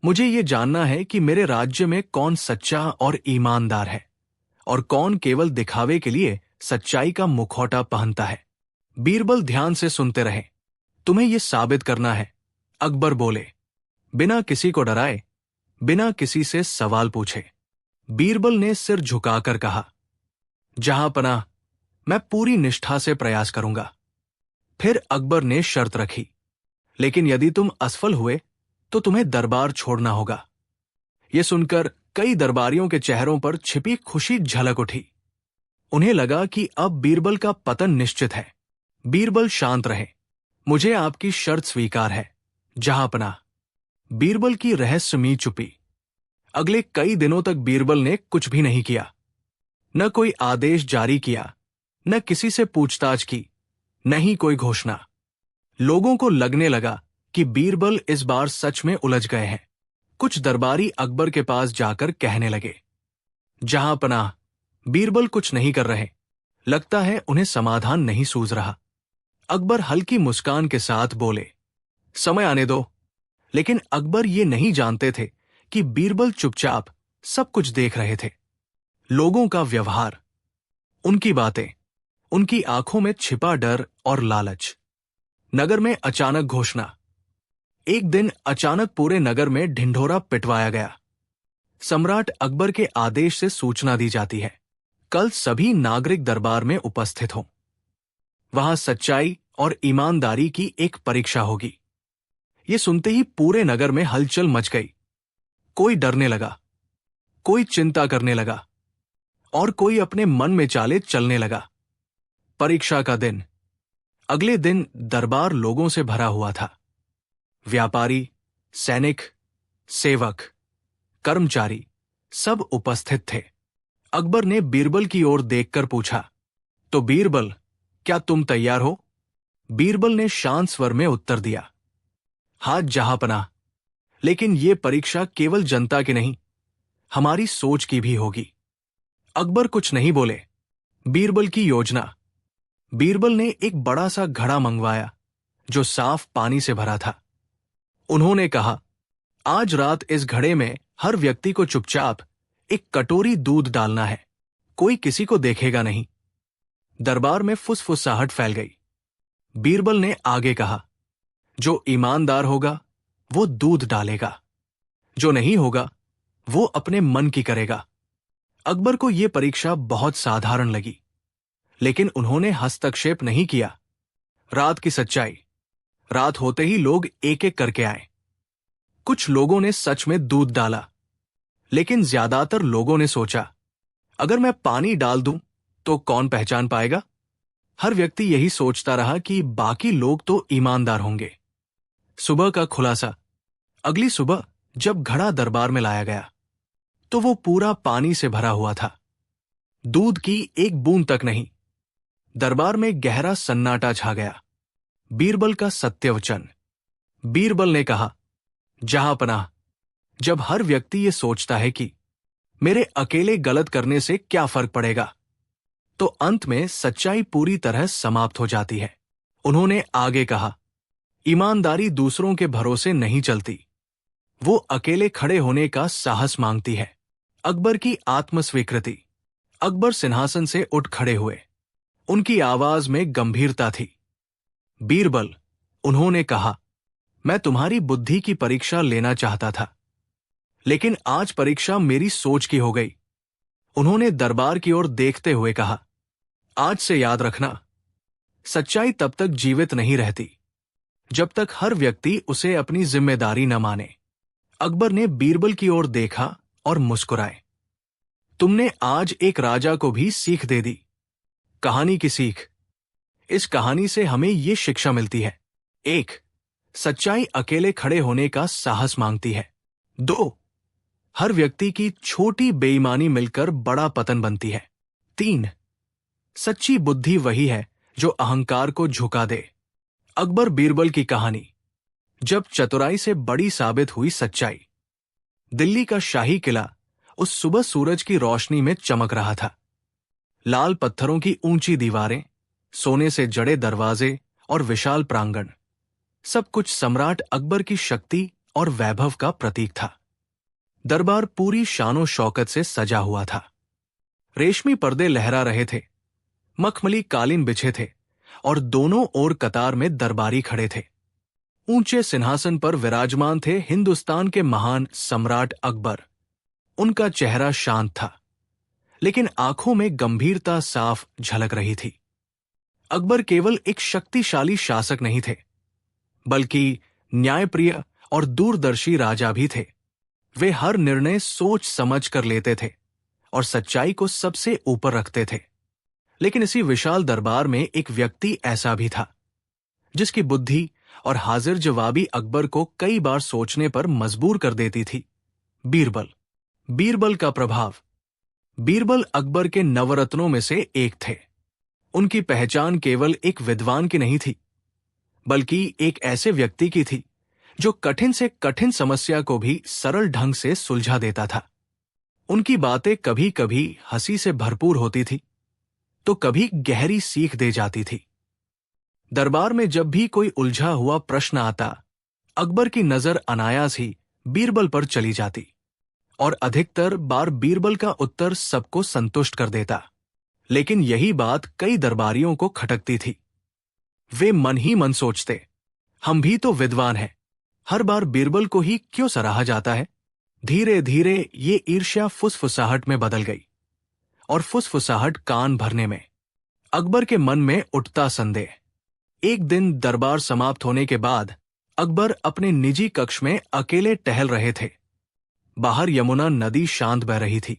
मुझे ये जानना है कि मेरे राज्य में कौन सच्चा और ईमानदार है और कौन केवल दिखावे के लिए सच्चाई का मुखौटा पहनता है। बीरबल ध्यान से सुनते रहे। तुम्हें यह साबित करना है, अकबर बोले, बिना किसी को डराए, बिना किसी से सवाल पूछे। बीरबल ने सिर झुकाकर कहा, जहां पनाह, मैं पूरी निष्ठा से प्रयास करूंगा। फिर अकबर ने शर्त रखी, लेकिन यदि तुम असफल हुए तो तुम्हें दरबार छोड़ना होगा। यह सुनकर कई दरबारियों के चेहरों पर छिपी खुशी झलक उठी। उन्हें लगा कि अब बीरबल का पतन निश्चित है। बीरबल शांत रहे। मुझे आपकी शर्त स्वीकार है, जहांपनाह। बीरबल की रहस्यमयी चुप्पी। अगले कई दिनों तक बीरबल ने कुछ भी नहीं किया, न कोई आदेश जारी किया, न किसी से पूछताछ की, न ही कोई घोषणा। लोगों को लगने लगा कि बीरबल इस बार सच में उलझ गए हैं। कुछ दरबारी अकबर के पास जाकर कहने लगे, जहांपनाह, बीरबल कुछ नहीं कर रहे, लगता है उन्हें समाधान नहीं सूझ रहा। अकबर हल्की मुस्कान के साथ बोले, समय आने दो। लेकिन अकबर ये नहीं जानते थे कि बीरबल चुपचाप सब कुछ देख रहे थे। लोगों का व्यवहार, उनकी बातें, उनकी आंखों में छिपा डर और लालच। नगर में अचानक घोषणा। एक दिन अचानक पूरे नगर में ढिंढोरा पिटवाया गया। सम्राट अकबर के आदेश से सूचना दी जाती है, कल सभी नागरिक दरबार में उपस्थित हों। वहां सच्चाई और ईमानदारी की एक परीक्षा होगी। ये सुनते ही पूरे नगर में हलचल मच गई। कोई डरने लगा, कोई चिंता करने लगा और कोई अपने मन में चाले चलने लगा। परीक्षा का दिन। अगले दिन दरबार लोगों से भरा हुआ था। व्यापारी, सैनिक, सेवक, कर्मचारी सब उपस्थित थे। अकबर ने बीरबल की ओर देखकर पूछा, तो बीरबल, क्या तुम तैयार हो? बीरबल ने शांत स्वर में उत्तर दिया, हाँ जहांपनाह, लेकिन यह परीक्षा केवल जनता की नहीं, हमारी सोच की भी होगी। अकबर कुछ नहीं बोले। बीरबल की योजना। बीरबल ने एक बड़ा सा घड़ा मंगवाया जो साफ पानी से भरा था। उन्होंने कहा, आज रात इस घड़े में हर व्यक्ति को चुपचाप एक कटोरी दूध डालना है। कोई किसी को देखेगा नहीं। दरबार में फुसफुसाहट फैल गई। बीरबल ने आगे कहा, जो ईमानदार होगा वो दूध डालेगा, जो नहीं होगा वो अपने मन की करेगा। अकबर को यह परीक्षा बहुत साधारण लगी, लेकिन उन्होंने हस्तक्षेप नहीं किया। रात की सच्चाई। रात होते ही लोग एक एक करके आए। कुछ लोगों ने सच में दूध डाला, लेकिन ज्यादातर लोगों ने सोचा, अगर मैं पानी डाल दूं तो कौन पहचान पाएगा? हर व्यक्ति यही सोचता रहा कि बाकी लोग तो ईमानदार होंगे। सुबह का खुलासा। अगली सुबह जब घड़ा दरबार में लाया गया तो वो पूरा पानी से भरा हुआ था। दूध की एक बूंद तक नहीं। दरबार में गहरा सन्नाटा छा गया। बीरबल का सत्यवचन। बीरबल ने कहा, जहांपनाह, जब हर व्यक्ति ये सोचता है कि मेरे अकेले गलत करने से क्या फर्क पड़ेगा, तो अंत में सच्चाई पूरी तरह समाप्त हो जाती है। उन्होंने आगे कहा, ईमानदारी दूसरों के भरोसे नहीं चलती, वो अकेले खड़े होने का साहस मांगती है। अकबर की आत्मस्वीकृति। अकबर सिंहासन से उठ खड़े हुए। उनकी आवाज में गंभीरता थी। बीरबल, उन्होंने कहा, मैं तुम्हारी बुद्धि की परीक्षा लेना चाहता था, लेकिन आज परीक्षा मेरी सोच की हो गई। उन्होंने दरबार की ओर देखते हुए कहा, आज से याद रखना, सच्चाई तब तक जीवित नहीं रहती जब तक हर व्यक्ति उसे अपनी जिम्मेदारी न माने। अकबर ने बीरबल की ओर देखा और मुस्कुराए। तुमने आज एक राजा को भी सीख दे दी। कहानी की सीख। इस कहानी से हमें ये शिक्षा मिलती है। 1. सच्चाई अकेले खड़े होने का साहस मांगती है। 2. हर व्यक्ति की छोटी बेईमानी मिलकर बड़ा पतन बनती है। 3. सच्ची बुद्धि वही है जो अहंकार को झुका दे। अकबर बीरबल की कहानी। जब चतुराई से बड़ी साबित हुई सच्चाई। दिल्ली का शाही किला उस सुबह सूरज की रोशनी में चमक रहा था। लाल पत्थरों की ऊंची दीवारें, सोने से जड़े दरवाजे और विशाल प्रांगण, सब कुछ सम्राट अकबर की शक्ति और वैभव का प्रतीक था। दरबार पूरी शानो शौकत से सजा हुआ था। रेशमी पर्दे लहरा रहे थे, मखमली कालीन बिछे थे और दोनों ओर कतार में दरबारी खड़े थे। ऊंचे सिंहासन पर विराजमान थे हिंदुस्तान के महान सम्राट अकबर। उनका चेहरा शांत था, लेकिन आंखों में गंभीरता साफ झलक रही थी। अकबर केवल एक शक्तिशाली शासक नहीं थे, बल्कि न्यायप्रिय और दूरदर्शी राजा भी थे। वे हर निर्णय सोच समझ कर लेते थे और सच्चाई को सबसे ऊपर रखते थे। लेकिन इसी विशाल दरबार में एक व्यक्ति ऐसा भी था, जिसकी बुद्धि और हाजिर जवाबी अकबर को कई बार सोचने पर मजबूर कर देती थी। बीरबल। बीरबल का प्रभाव। बीरबल अकबर के नवरत्नों में से एक थे। उनकी पहचान केवल एक विद्वान की नहीं थी, बल्कि एक ऐसे व्यक्ति की थी जो कठिन से कठिन समस्या को भी सरल ढंग से सुलझा देता था। उनकी बातें कभी कभी हंसी से भरपूर होती थी, तो कभी गहरी सीख दे जाती थी। दरबार में जब भी कोई उलझा हुआ प्रश्न आता, अकबर की नजर अनायास ही बीरबल पर चली जाती और अधिकतर बार बीरबल का उत्तर सबको संतुष्ट कर देता। लेकिन यही बात कई दरबारियों को खटकती थी। वे मन ही मन सोचते, हम भी तो विद्वान हैं, हर बार बीरबल को ही क्यों सराहा जाता है। धीरे धीरे ये ईर्ष्या फुसफुसाहट में बदल गई और फुसफुसाहट कान भरने में। अकबर के मन में उठता संदेह। एक दिन दरबार समाप्त होने के बाद अकबर अपने निजी कक्ष में अकेले टहल रहे थे। बाहर यमुना नदी शांत बह रही थी,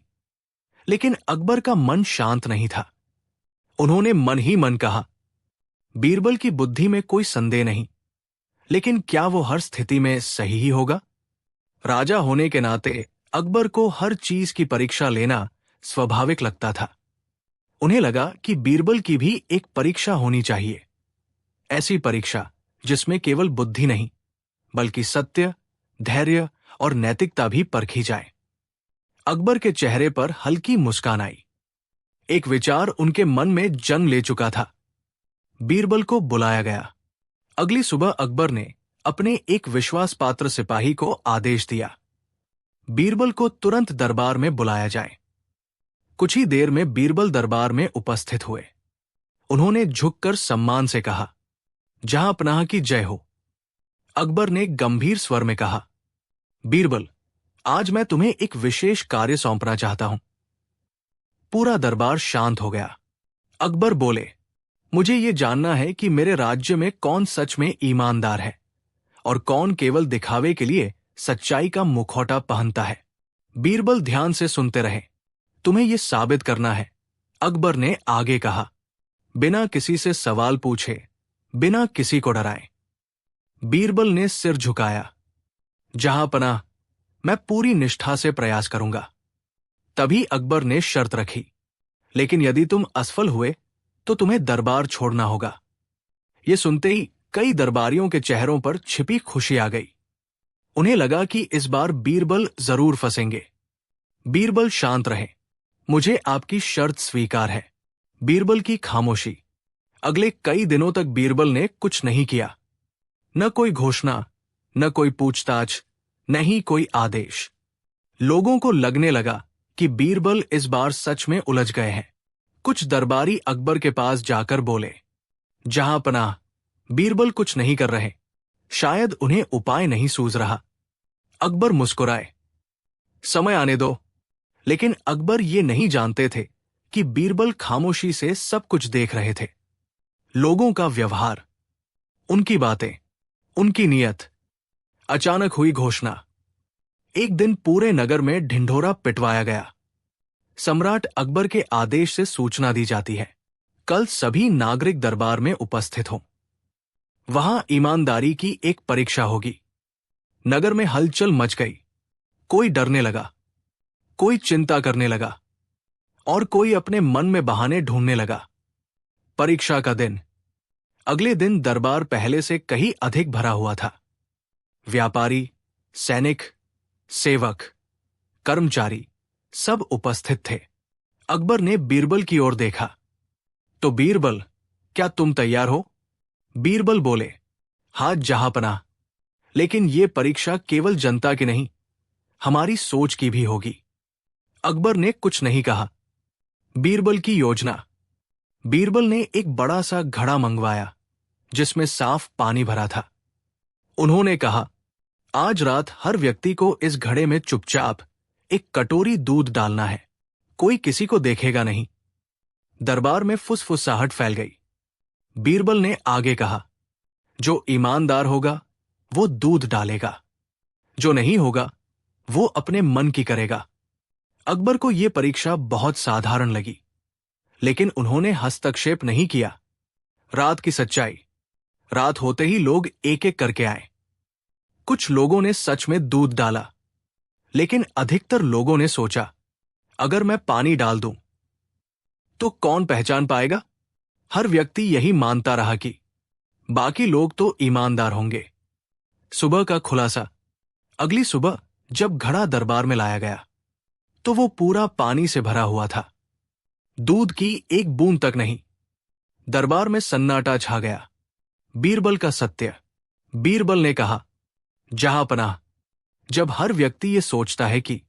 लेकिन अकबर का मन शांत नहीं था। उन्होंने मन ही मन कहा, बीरबल की बुद्धि में कोई संदेह नहीं, लेकिन क्या वो हर स्थिति में सही ही होगा? राजा होने के नाते अकबर को हर चीज की परीक्षा लेना स्वाभाविक लगता था। उन्हें लगा कि बीरबल की भी एक परीक्षा होनी चाहिए, ऐसी परीक्षा जिसमें केवल बुद्धि नहीं, बल्कि सत्य, धैर्य और नैतिकता भी परखी जाए। अकबर के चेहरे पर हल्की मुस्कान आई। एक विचार उनके मन में जंग ले चुका था। बीरबल को बुलाया गया। अगली सुबह अकबर ने अपने एक विश्वास पात्र सिपाही को आदेश दिया, बीरबल को तुरंत दरबार में बुलाया जाए। कुछ ही देर में बीरबल दरबार में उपस्थित हुए। उन्होंने झुककर सम्मान से कहा, जहां पनाह की जय हो। अकबर ने गंभीर स्वर में कहा, बीरबल, आज मैं तुम्हें एक विशेष कार्य सौंपना चाहता हूं। पूरा दरबार शांत हो गया। अकबर बोले, मुझे ये जानना है कि मेरे राज्य में कौन सच में ईमानदार है और कौन केवल दिखावे के लिए सच्चाई का मुखौटा पहनता है। बीरबल ध्यान से सुनते रहे। तुम्हें यह साबित करना है, अकबर ने आगे कहा, बिना किसी से सवाल पूछे, बिना किसी को डराए। बीरबल ने सिर झुकाया। जहां पनाह, मैं पूरी निष्ठा से प्रयास करूंगा। तभी अकबर ने शर्त रखी, लेकिन यदि तुम असफल हुए तो तुम्हें दरबार छोड़ना होगा। यह सुनते ही कई दरबारियों के चेहरों पर छिपी खुशी आ गई। उन्हें लगा कि इस बार बीरबल जरूर फंसेंगे। बीरबल शांत रहे। मुझे आपकी शर्त स्वीकार है। बीरबल की खामोशी। अगले कई दिनों तक बीरबल ने कुछ नहीं किया। न कोई घोषणा, न कोई पूछताछ, न ही कोई आदेश। लोगों को लगने लगा कि बीरबल इस बार सच में उलझ गए हैं। कुछ दरबारी अकबर के पास जाकर बोले, जहां पनाह, बीरबल कुछ नहीं कर रहे, शायद उन्हें उपाय नहीं सूझ रहा। अकबर मुस्कुराए, समय आने दो। लेकिन अकबर ये नहीं जानते थे कि बीरबल खामोशी से सब कुछ देख रहे थे। लोगों का व्यवहार, उनकी बातें, उनकी नियत। अचानक हुई घोषणा। एक दिन पूरे नगर में ढिंढोरा पिटवाया गया। सम्राट अकबर के आदेश से सूचना दी जाती है, कल सभी नागरिक दरबार में उपस्थित हों। वहां ईमानदारी की एक परीक्षा होगी। नगर में हलचल मच गई। कोई डरने लगा, कोई चिंता करने लगा और कोई अपने मन में बहाने ढूंढने लगा। परीक्षा का दिन। अगले दिन दरबार पहले से कहीं अधिक भरा हुआ था। व्यापारी, सैनिक, सेवक, कर्मचारी सब उपस्थित थे। अकबर ने बीरबल की ओर देखा। तो बीरबल, क्या तुम तैयार हो? बीरबल बोले, हाथ जहां पनाह। लेकिन ये परीक्षा केवल जनता की नहीं, हमारी सोच की भी होगी। अकबर ने कुछ नहीं कहा। बीरबल की योजना। बीरबल ने एक बड़ा सा घड़ा मंगवाया जिसमें साफ पानी भरा था। उन्होंने कहा, आज रात हर व्यक्ति को इस घड़े में चुपचाप एक कटोरी दूध डालना है। कोई किसी को देखेगा नहीं। दरबार में फुसफुसाहट फैल गई। बीरबल ने आगे कहा, जो ईमानदार होगा वो दूध डालेगा, जो नहीं होगा वो अपने मन की करेगा। अकबर को यह परीक्षा बहुत साधारण लगी, लेकिन उन्होंने हस्तक्षेप नहीं किया। रात की सच्चाई। रात होते ही लोग एक एक करके आए। कुछ लोगों ने सच में दूध डाला, लेकिन अधिकतर लोगों ने सोचा, अगर मैं पानी डाल दूं तो कौन पहचान पाएगा। हर व्यक्ति यही मानता रहा कि बाकी लोग तो ईमानदार होंगे। सुबह का खुलासा। अगली सुबह जब घड़ा दरबार में लाया गया तो वो पूरा पानी से भरा हुआ था। दूध की एक बूंद तक नहीं। दरबार में सन्नाटा छा गया। बीरबल का सत्य। बीरबल ने कहा, जहांपनाह, जब हर व्यक्ति ये सोचता है कि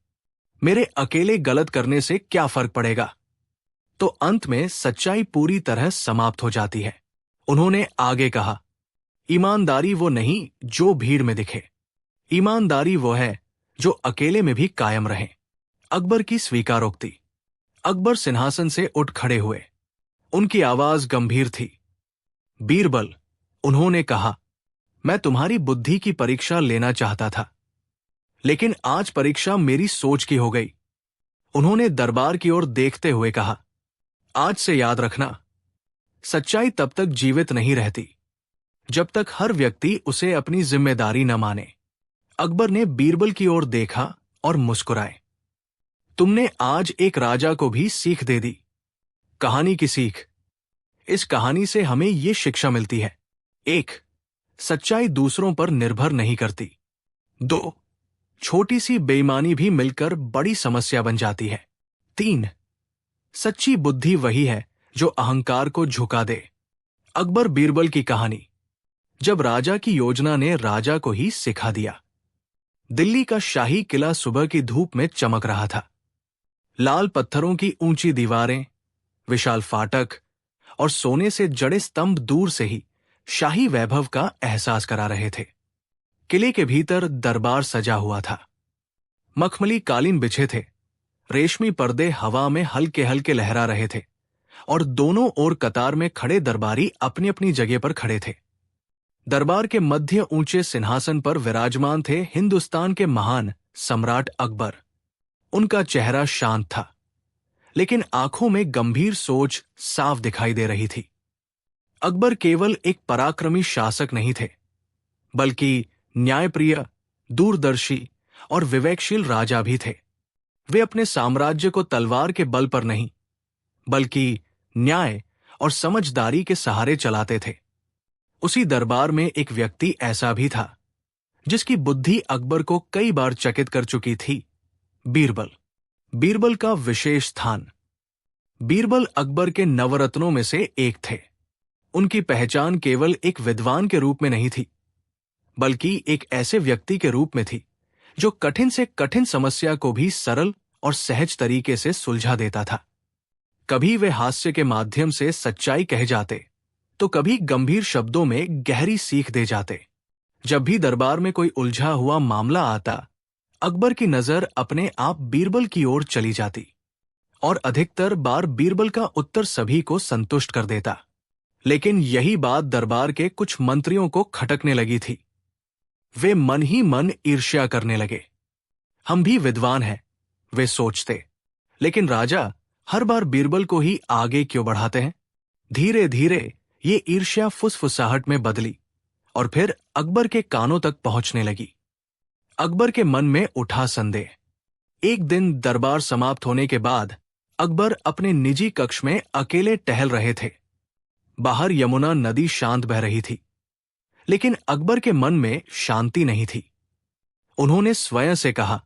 मेरे अकेले गलत करने से क्या फर्क पड़ेगा, तो अंत में सच्चाई पूरी तरह समाप्त हो जाती है। उन्होंने आगे कहा, ईमानदारी वो नहीं जो भीड़ में दिखे, ईमानदारी वो है जो अकेले में भी कायम रहे। अकबर की स्वीकारोक्ति। अकबर सिंहासन से उठ खड़े हुए। उनकी आवाज गंभीर थी। बीरबल, उन्होंने कहा, मैं तुम्हारी बुद्धि की परीक्षा लेना चाहता था, लेकिन आज परीक्षा मेरी सोच की हो गई। उन्होंने दरबार की ओर देखते हुए कहा, आज से याद रखना, सच्चाई तब तक जीवित नहीं रहती जब तक हर व्यक्ति उसे अपनी जिम्मेदारी न माने। अकबर ने बीरबल की ओर देखा और मुस्कुराए। तुमने आज एक राजा को भी सीख दे दी। कहानी की सीख। इस कहानी से हमें यह शिक्षा मिलती है। 1. सच्चाई दूसरों पर निर्भर नहीं करती। 2. छोटी सी बेईमानी भी मिलकर बड़ी समस्या बन जाती है। 3. सच्ची बुद्धि वही है जो अहंकार को झुका दे। अकबर बीरबल की कहानी। जब राजा की योजना ने राजा को ही सिखा दिया। दिल्ली का शाही किला सुबह की धूप में चमक रहा था। लाल पत्थरों की ऊंची दीवारें, विशाल फाटक और सोने से जड़े स्तंभ दूर से ही शाही वैभव का एहसास करा रहे थे। किले के भीतर दरबार सजा हुआ था। मखमली कालीन बिछे थे। रेशमी पर्दे हवा में हल्के हल्के लहरा रहे थे और दोनों ओर कतार में खड़े दरबारी अपनी अपनी जगह पर खड़े थे। दरबार के मध्य ऊंचे सिंहासन पर विराजमान थे हिंदुस्तान के महान सम्राट अकबर। उनका चेहरा शांत था, लेकिन आंखों में गंभीर सोच साफ दिखाई दे रही थी। अकबर केवल एक पराक्रमी शासक नहीं थे, बल्कि न्यायप्रिय, दूरदर्शी और विवेकशील राजा भी थे। वे अपने साम्राज्य को तलवार के बल पर नहीं, बल्कि न्याय और समझदारी के सहारे चलाते थे। उसी दरबार में एक व्यक्ति ऐसा भी था जिसकी बुद्धि अकबर को कई बार चकित कर चुकी थी। बीरबल। बीरबल का विशेष स्थान। बीरबल अकबर के नवरत्नों में से एक थे। उनकी पहचान केवल एक विद्वान के रूप में नहीं थी, बल्कि एक ऐसे व्यक्ति के रूप में थी जो कठिन से कठिन समस्या को भी सरल और सहज तरीके से सुलझा देता था। कभी वे हास्य के माध्यम से सच्चाई कह जाते, तो कभी गंभीर शब्दों में गहरी सीख दे जाते। जब भी दरबार में कोई उलझा हुआ मामला आता, अकबर की नजर अपने आप बीरबल की ओर चली जाती और अधिकतर बार बीरबल का उत्तर सभी को संतुष्ट कर देता। लेकिन यही बात दरबार के कुछ मंत्रियों को खटकने लगी थी। वे मन ही मन ईर्ष्या करने लगे। हम भी विद्वान हैं, वे सोचते, लेकिन राजा हर बार बीरबल को ही आगे क्यों बढ़ाते हैं। धीरे धीरे ये ईर्ष्या फुसफुसाहट में बदली और फिर अकबर के कानों तक पहुंचने लगी। अकबर के मन में उठा संदेह। एक दिन दरबार समाप्त होने के बाद अकबर अपने निजी कक्ष में अकेले टहल रहे थे। बाहर यमुना नदी शांत बह रही थी, लेकिन अकबर के मन में शांति नहीं थी। उन्होंने स्वयं से कहा,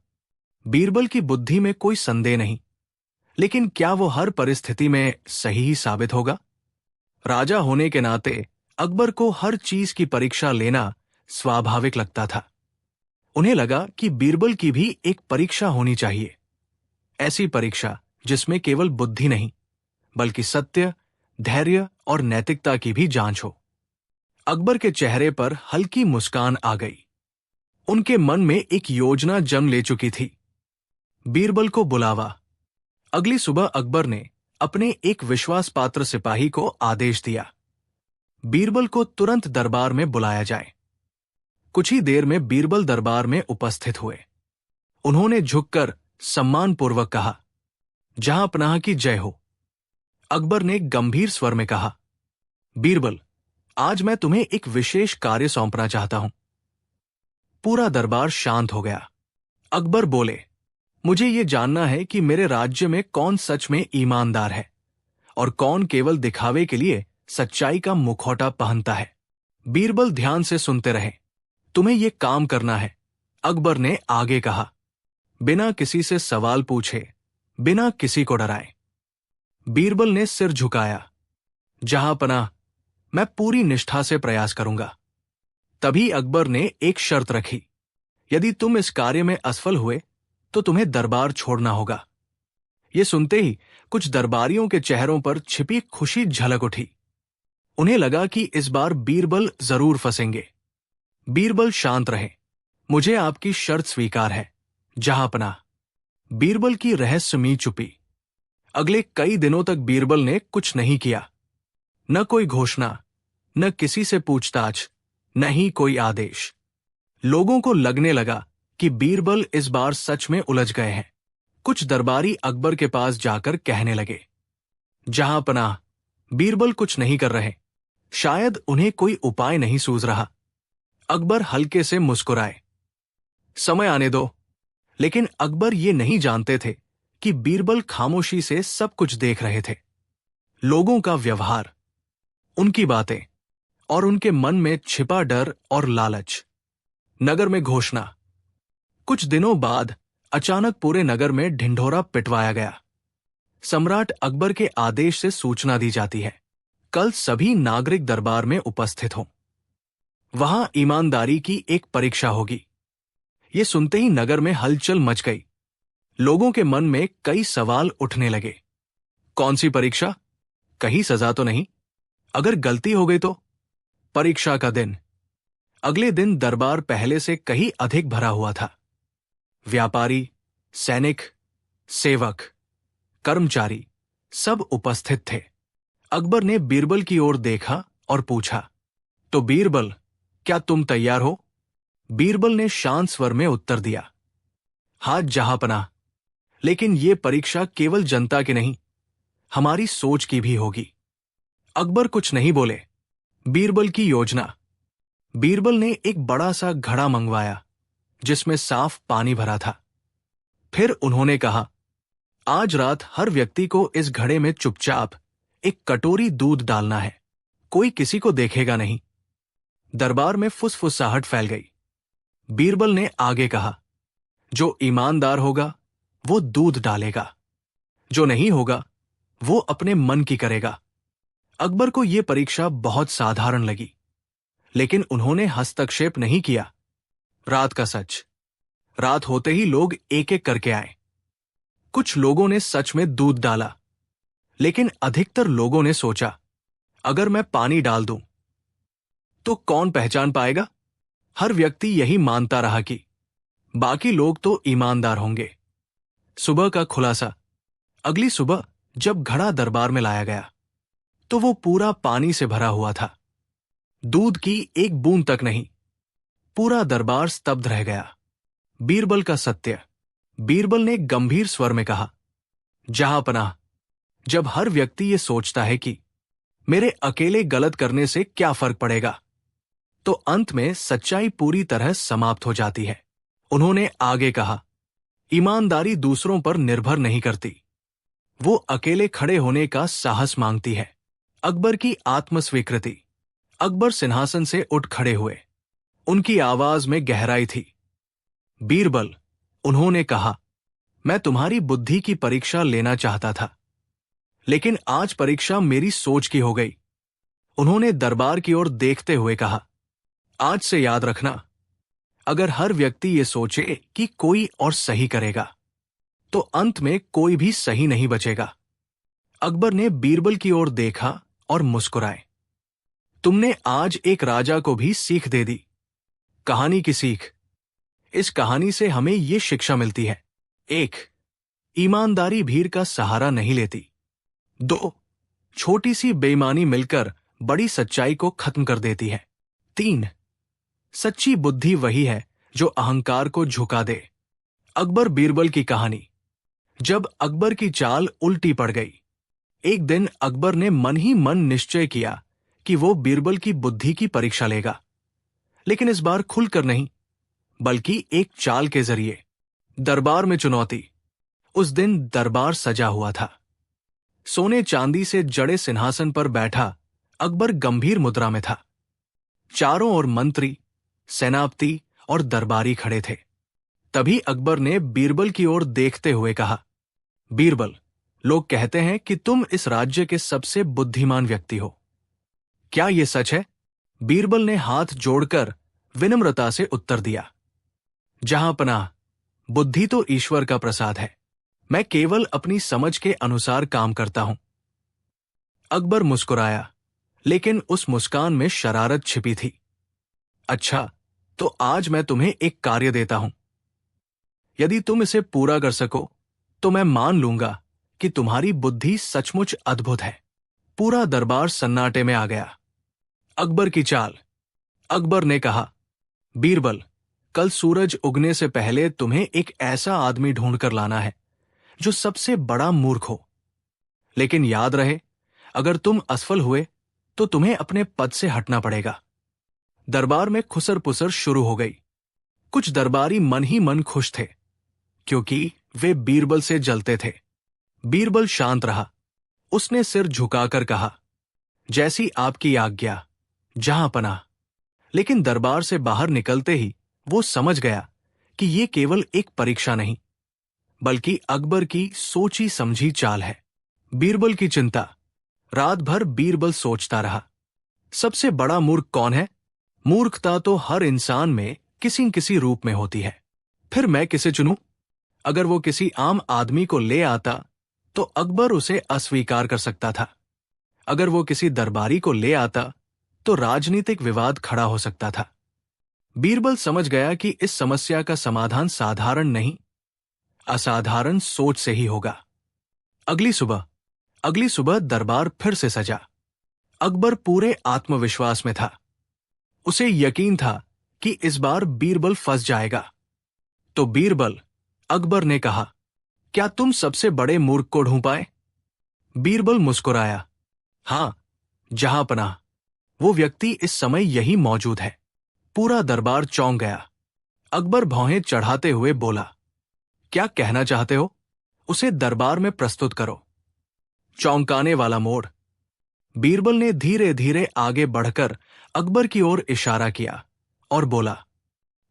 बीरबल की बुद्धि में कोई संदेह नहीं, लेकिन क्या वो हर परिस्थिति में सही ही साबित होगा। राजा होने के नाते अकबर को हर चीज की परीक्षा लेना स्वाभाविक लगता था। उन्हें लगा कि बीरबल की भी एक परीक्षा होनी चाहिए, ऐसी परीक्षा जिसमें केवल बुद्धि नहीं बल्कि सत्य, धैर्य और नैतिकता की भी जांच हो। अकबर के चेहरे पर हल्की मुस्कान आ गई। उनके मन में एक योजना जम ले चुकी थी। बीरबल को बुलावा। अगली सुबह अकबर ने अपने एक विश्वास पात्र सिपाही को आदेश दिया, बीरबल को तुरंत दरबार में बुलाया जाए। कुछ ही देर में बीरबल दरबार में उपस्थित हुए। उन्होंने झुककर सम्मानपूर्वक कहा, जहांपनाह की जय हो। अकबर ने गंभीर स्वर में कहा, बीरबल, आज मैं तुम्हें एक विशेष कार्य सौंपना चाहता हूं। पूरा दरबार शांत हो गया। अकबर बोले, मुझे ये जानना है कि मेरे राज्य में कौन सच में ईमानदार है और कौन केवल दिखावे के लिए सच्चाई का मुखौटा पहनता है। बीरबल ध्यान से सुनते रहे। तुम्हें यह काम करना है, अकबर ने आगे कहा, बिना किसी से सवाल पूछे, बिना किसी को डराए। बीरबल ने सिर झुकाया, जहांपनाह, मैं पूरी निष्ठा से प्रयास करूंगा। तभी अकबर ने एक शर्त रखी, यदि तुम इस कार्य में असफल हुए तो तुम्हें दरबार छोड़ना होगा। ये सुनते ही कुछ दरबारियों के चेहरों पर छिपी खुशी झलक उठी। उन्हें लगा कि इस बार बीरबल जरूर फंसेंगे। बीरबल शांत रहे। मुझे आपकी शर्त स्वीकार है, जहांपनाह। बीरबल की रहस्यमयी चुप्पी। अगले कई दिनों तक बीरबल ने कुछ नहीं किया। न कोई घोषणा, न किसी से पूछताछ, न ही कोई आदेश। लोगों को लगने लगा कि बीरबल इस बार सच में उलझ गए हैं। कुछ दरबारी अकबर के पास जाकर कहने लगे, जहांपनाह, बीरबल कुछ नहीं कर रहे, शायद उन्हें कोई उपाय नहीं सूझ रहा। अकबर हल्के से मुस्कुराए, समय आने दो। लेकिन अकबर ये नहीं जानते थे कि बीरबल खामोशी से सब कुछ देख रहे थे। लोगों का व्यवहार, उनकी बातें और उनके मन में छिपा डर और लालच। नगर में घोषणा। कुछ दिनों बाद अचानक पूरे नगर में ढिंढोरा पिटवाया गया। सम्राट अकबर के आदेश से सूचना दी जाती है, कल सभी नागरिक दरबार में उपस्थित हों। वहां ईमानदारी की एक परीक्षा होगी। ये सुनते ही नगर में हलचल मच गई। लोगों के मन में कई सवाल उठने लगे। कौन सी परीक्षा? कहीं सजा तो नहीं? अगर गलती हो गई तो? परीक्षा का दिन। अगले दिन दरबार पहले से कहीं अधिक भरा हुआ था। व्यापारी, सैनिक, सेवक, कर्मचारी सब उपस्थित थे। अकबर ने बीरबल की ओर देखा और पूछा, तो बीरबल, क्या तुम तैयार हो? बीरबल ने शांत स्वर में उत्तर दिया, हाथ जहांपनाह, लेकिन ये परीक्षा केवल जनता की नहीं, हमारी सोच की भी होगी। अकबर कुछ नहीं बोले। बीरबल की योजना। बीरबल ने एक बड़ा सा घड़ा मंगवाया जिसमें साफ पानी भरा था। फिर उन्होंने कहा, आज रात हर व्यक्ति को इस घड़े में चुपचाप एक कटोरी दूध डालना है। कोई किसी को देखेगा नहीं। दरबार में फुसफुसाहट फैल गई। बीरबल ने आगे कहा, जो ईमानदार होगा वो दूध डालेगा, जो नहीं होगा वो अपने मन की करेगा। अकबर को यह परीक्षा बहुत साधारण लगी, लेकिन उन्होंने हस्तक्षेप नहीं किया। रात का सच। रात होते ही लोग एक एक करके आए। कुछ लोगों ने सच में दूध डाला, लेकिन अधिकतर लोगों ने सोचा, अगर मैं पानी डाल दूं तो कौन पहचान पाएगा? हर व्यक्ति यही मानता रहा कि बाकी लोग तो ईमानदार होंगे। सुबह का खुलासा। अगली सुबह जब घड़ा दरबार में लाया गया तो वो पूरा पानी से भरा हुआ था। दूध की एक बूंद तक नहीं। पूरा दरबार स्तब्ध रह गया। बीरबल का सत्य। बीरबल ने गंभीर स्वर में कहा, जहांपनाह, जब हर व्यक्ति ये सोचता है कि मेरे अकेले गलत करने से क्या फर्क पड़ेगा, तो अंत में सच्चाई पूरी तरह समाप्त हो जाती है। उन्होंने आगे कहा, ईमानदारी दूसरों पर निर्भर नहीं करती, वो अकेले खड़े होने का साहस मांगती है। अकबर की आत्मस्वीकृति। अकबर सिंहासन से उठ खड़े हुए। उनकी आवाज में गहराई थी। बीरबल, उन्होंने कहा, मैं तुम्हारी बुद्धि की परीक्षा लेना चाहता था, लेकिन आज परीक्षा मेरी सोच की हो गई। उन्होंने दरबार की ओर देखते हुए कहा, आज से याद रखना, अगर हर व्यक्ति ये सोचे कि कोई और सही करेगा, तो अंत में कोई भी सही नहीं बचेगा। अकबर ने बीरबल की ओर देखा और मुस्कुराए। तुमने आज एक राजा को भी सीख दे दी। कहानी की सीख। इस कहानी से हमें ये शिक्षा मिलती है। 1. ईमानदारी भीड़ का सहारा नहीं लेती। 2. छोटी सी बेईमानी मिलकर बड़ी सच्चाई को खत्म कर देती है। 3. सच्ची बुद्धि वही है जो अहंकार को झुका दे। अकबर बीरबल की कहानी। जब अकबर की चाल उल्टी पड़ गई, एक दिन अकबर ने मन ही मन निश्चय किया कि वो बीरबल की बुद्धि की परीक्षा लेगा, लेकिन इस बार खुलकर नहीं, बल्कि एक चाल के जरिए। दरबार में चुनौती। उस दिन दरबार सजा हुआ था। सोने चांदी से जड़े सिंहासन पर बैठा अकबर गंभीर मुद्रा में था। चारों ओर मंत्री, सेनापति और दरबारी खड़े थे। तभी अकबर ने बीरबल की ओर देखते हुए कहा, बीरबल, लोग कहते हैं कि तुम इस राज्य के सबसे बुद्धिमान व्यक्ति हो। क्या यह सच है? बीरबल ने हाथ जोड़कर विनम्रता से उत्तर दिया, जहां पनाह, बुद्धि तो ईश्वर का प्रसाद है। मैं केवल अपनी समझ के अनुसार काम करता हूं। अकबर मुस्कुराया, लेकिन उस मुस्कान में शरारत छिपी थी। अच्छा, तो आज मैं तुम्हें एक कार्य देता हूं। यदि तुम इसे पूरा कर सको, तो मैं मान लूंगा कि तुम्हारी बुद्धि सचमुच अद्भुत है। पूरा दरबार सन्नाटे में आ गया। अकबर की चाल। अकबर ने कहा, बीरबल, कल सूरज उगने से पहले तुम्हें एक ऐसा आदमी ढूंढकर लाना है जो सबसे बड़ा मूर्ख हो। लेकिन याद रहे, अगर तुम असफल हुए तो तुम्हें अपने पद से हटना पड़ेगा। दरबार में खुसर पुसर शुरू हो गई। कुछ दरबारी मन ही मन खुश थे, क्योंकि वे बीरबल से जलते थे। बीरबल शांत रहा। उसने सिर झुकाकर कहा, जैसी आपकी आज्ञा, जहां पनाह। लेकिन दरबार से बाहर निकलते ही वो समझ गया कि ये केवल एक परीक्षा नहीं, बल्कि अकबर की सोची समझी चाल है। बीरबल की चिंता। रात भर बीरबल सोचता रहा, सबसे बड़ा मूर्ख कौन है? मूर्खता तो हर इंसान में किसी न किसी रूप में होती है। फिर मैं किसे चुनूं? अगर वो किसी आम आदमी को ले आता तो अकबर उसे अस्वीकार कर सकता था। अगर वो किसी दरबारी को ले आता तो राजनीतिक विवाद खड़ा हो सकता था। बीरबल समझ गया कि इस समस्या का समाधान साधारण नहीं, असाधारण सोच से ही होगा। अगली सुबह दरबार फिर से सजा। अकबर पूरे आत्मविश्वास में था। उसे यकीन था कि इस बार बीरबल फंस जाएगा। तो बीरबल, अकबर ने कहा, क्या तुम सबसे बड़े मूर्ख को ढूंढ पाए? बीरबल मुस्कुराया, हां, जहां पनाह, वो व्यक्ति इस समय यही मौजूद है। पूरा दरबार चौंक गया। अकबर भौहें चढ़ाते हुए बोला, क्या कहना चाहते हो? उसे दरबार में प्रस्तुत करो। चौंकाने वाला मोड़। बीरबल ने धीरे धीरे आगे बढ़कर अकबर की ओर इशारा किया और बोला,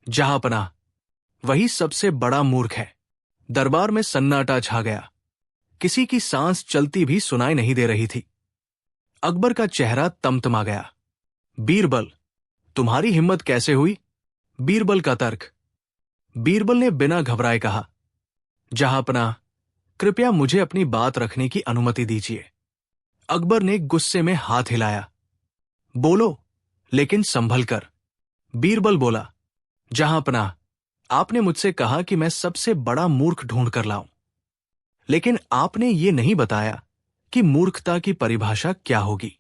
जहां पनाह, वही सबसे बड़ा मूर्ख है। दरबार में सन्नाटा छा गया। किसी की सांस चलती भी सुनाई नहीं दे रही थी। अकबर का चेहरा तमतमा गया। बीरबल, तुम्हारी हिम्मत कैसे हुई? बीरबल का तर्क। बीरबल ने बिना घबराए कहा, जहां पनाह, कृपया मुझे अपनी बात रखने की अनुमति दीजिए। अकबर ने गुस्से में हाथ हिलाया। बोलो, लेकिन संभल कर। बीरबल बोला, जहां पनाह, आपने मुझसे कहा कि मैं सबसे बड़ा मूर्ख ढूंढ कर लाऊं, लेकिन आपने ये नहीं बताया कि मूर्खता की परिभाषा क्या होगी।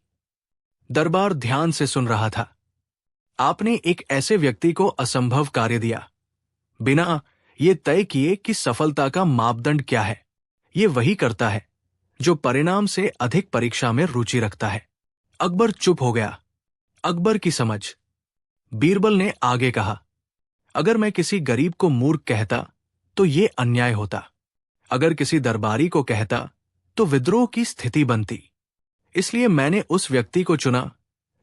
दरबार ध्यान से सुन रहा था। आपने एक ऐसे व्यक्ति को असंभव कार्य दिया, बिना ये तय किए कि सफलता का मापदंड क्या है। ये वही करता है जो परिणाम से अधिक परीक्षा में रुचि रखता है। अकबर चुप हो गया। अकबर की समझ। बीरबल ने आगे कहा, अगर मैं किसी गरीब को मूर्ख कहता तो ये अन्याय होता। अगर किसी दरबारी को कहता तो विद्रोह की स्थिति बनती। इसलिए मैंने उस व्यक्ति को चुना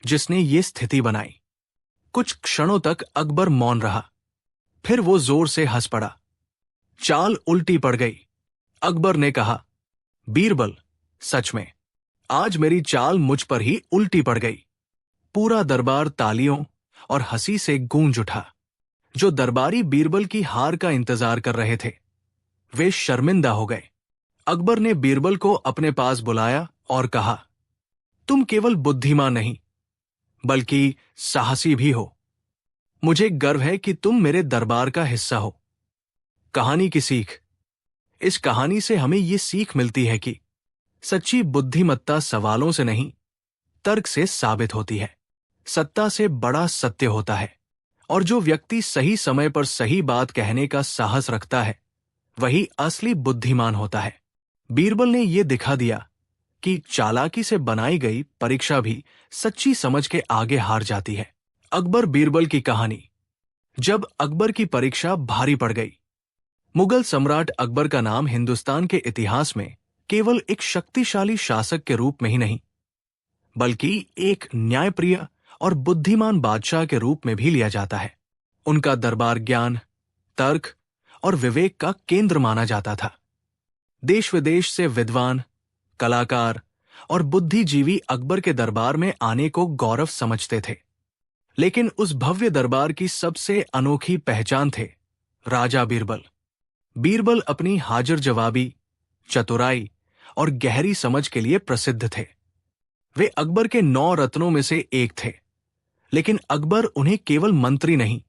जिसने ये स्थिति बनाई। कुछ क्षणों तक अकबर मौन रहा। फिर वो जोर से हंस पड़ा। चाल उल्टी पड़ गई। अकबर ने कहा, बीरबल, सच में आज मेरी चाल मुझ पर ही उल्टी पड़ गई। पूरा दरबार तालियों और हंसी से गूंज उठा। जो दरबारी बीरबल की हार का इंतजार कर रहे थे, वे शर्मिंदा हो गए। अकबर ने बीरबल को अपने पास बुलाया और कहा, तुम केवल बुद्धिमान नहीं बल्कि साहसी भी हो। मुझे गर्व है कि तुम मेरे दरबार का हिस्सा हो। कहानी की सीख। इस कहानी से हमें ये सीख मिलती है कि सच्ची बुद्धिमत्ता सवालों से नहीं, तर्क से साबित होती है। सत्ता से बड़ा सत्य होता है, और जो व्यक्ति सही समय पर सही बात कहने का साहस रखता है, वही असली बुद्धिमान होता है। बीरबल ने यह दिखा दिया कि चालाकी से बनाई गई परीक्षा भी सच्ची समझ के आगे हार जाती है। अकबर बीरबल की कहानी। जब अकबर की परीक्षा भारी पड़ गई। मुगल सम्राट अकबर का नाम हिंदुस्तान के इतिहास में केवल एक शक्तिशाली शासक के रूप में ही नहीं, बल्कि एक न्यायप्रिय और बुद्धिमान बादशाह के रूप में भी लिया जाता है। उनका दरबार ज्ञान, तर्क और विवेक का केंद्र माना जाता था। देश विदेश से विद्वान, कलाकार और बुद्धिजीवी अकबर के दरबार में आने को गौरव समझते थे। लेकिन उस भव्य दरबार की सबसे अनोखी पहचान थे राजा बीरबल। बीरबल अपनी हाजिर जवाबी, चतुराई और गहरी समझ के लिए प्रसिद्ध थे। वे अकबर के 9 रत्नों में से एक थे, लेकिन अकबर उन्हें केवल मंत्री नहीं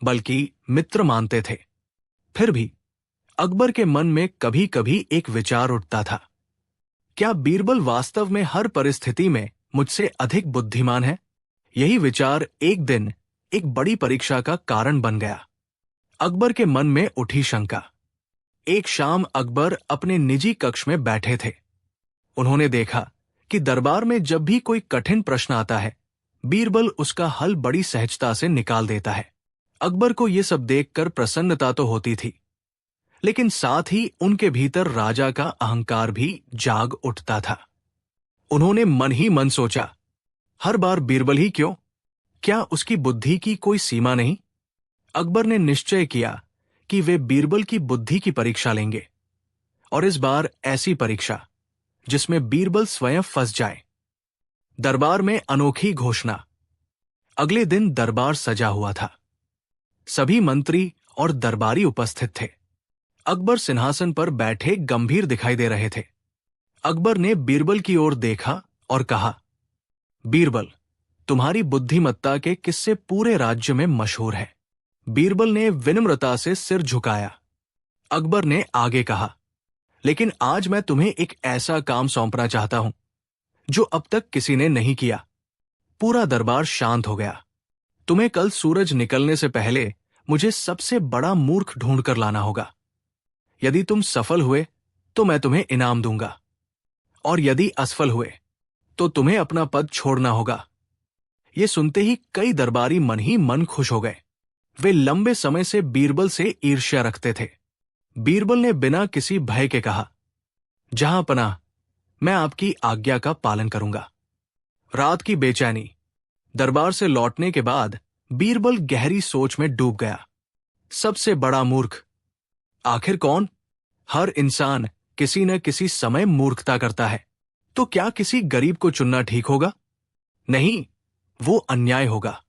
बल्कि मित्र मानते थे। फिर भी अकबर के मन में कभी कभी एक विचार उठता था, क्या बीरबल वास्तव में हर परिस्थिति में मुझसे अधिक बुद्धिमान है? यही विचार एक दिन एक बड़ी परीक्षा का कारण बन गया। अकबर के मन में उठी शंका। एक शाम अकबर अपने निजी कक्ष में बैठे थे। उन्होंने देखा कि दरबार में जब भी कोई कठिन प्रश्न आता है, बीरबल उसका हल बड़ी सहजता से निकाल देता है। अकबर को यह सब देखकर प्रसन्नता तो होती थी, लेकिन साथ ही उनके भीतर राजा का अहंकार भी जाग उठता था। उन्होंने मन ही मन सोचा, हर बार बीरबल ही क्यों? क्या उसकी बुद्धि की कोई सीमा नहीं? अकबर ने निश्चय किया कि वे बीरबल की बुद्धि की परीक्षा लेंगे, और इस बार ऐसी परीक्षा जिसमें बीरबल स्वयं फंस जाए। दरबार में अनोखी घोषणा। अगले दिन दरबार सजा हुआ था। सभी मंत्री और दरबारी उपस्थित थे। अकबर सिंहासन पर बैठे गंभीर दिखाई दे रहे थे। अकबर ने बीरबल की ओर देखा और कहा, बीरबल, तुम्हारी बुद्धिमत्ता के किस्से पूरे राज्य में मशहूर है। बीरबल ने विनम्रता से सिर झुकाया। अकबर ने आगे कहा, लेकिन आज मैं तुम्हें एक ऐसा काम सौंपना चाहता हूं जो अब तक किसी ने नहीं किया। पूरा दरबार शांत हो गया। तुम्हें कल सूरज निकलने से पहले मुझे सबसे बड़ा मूर्ख ढूंढकर लाना होगा। यदि तुम सफल हुए तो मैं तुम्हें इनाम दूंगा, और यदि असफल हुए तो तुम्हें अपना पद छोड़ना होगा। यह सुनते ही कई दरबारी मन ही मन खुश हो गए। वे लंबे समय से बीरबल से ईर्ष्या रखते थे। बीरबल ने बिना किसी भय के कहा, जहां पनाह, मैं आपकी आज्ञा का पालन करूंगा। रात की बेचैनी। दरबार से लौटने के बाद बीरबल गहरी सोच में डूब गया। सबसे बड़ा मूर्ख आखिर कौन? हर इंसान किसी न किसी समय मूर्खता करता है। तो क्या किसी गरीब को चुनना ठीक होगा? नहीं, वो अन्याय होगा।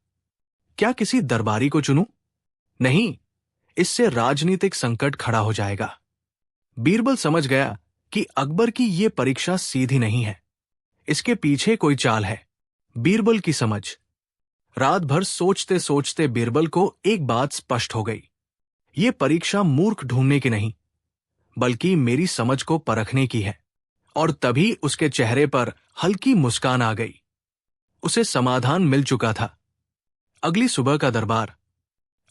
क्या किसी दरबारी को चुनूं? नहीं, इससे राजनीतिक संकट खड़ा हो जाएगा। बीरबल समझ गया कि अकबर की ये परीक्षा सीधी नहीं है। इसके पीछे कोई चाल है। बीरबल की समझ। रात भर सोचते सोचते बीरबल को एक बात स्पष्ट हो गई। ये परीक्षा मूर्ख ढूंढने की नहीं, बल्कि मेरी समझ को परखने की है। और तभी उसके चेहरे पर हल्की मुस्कान आ गई। उसे समाधान मिल चुका था। अगली सुबह का दरबार।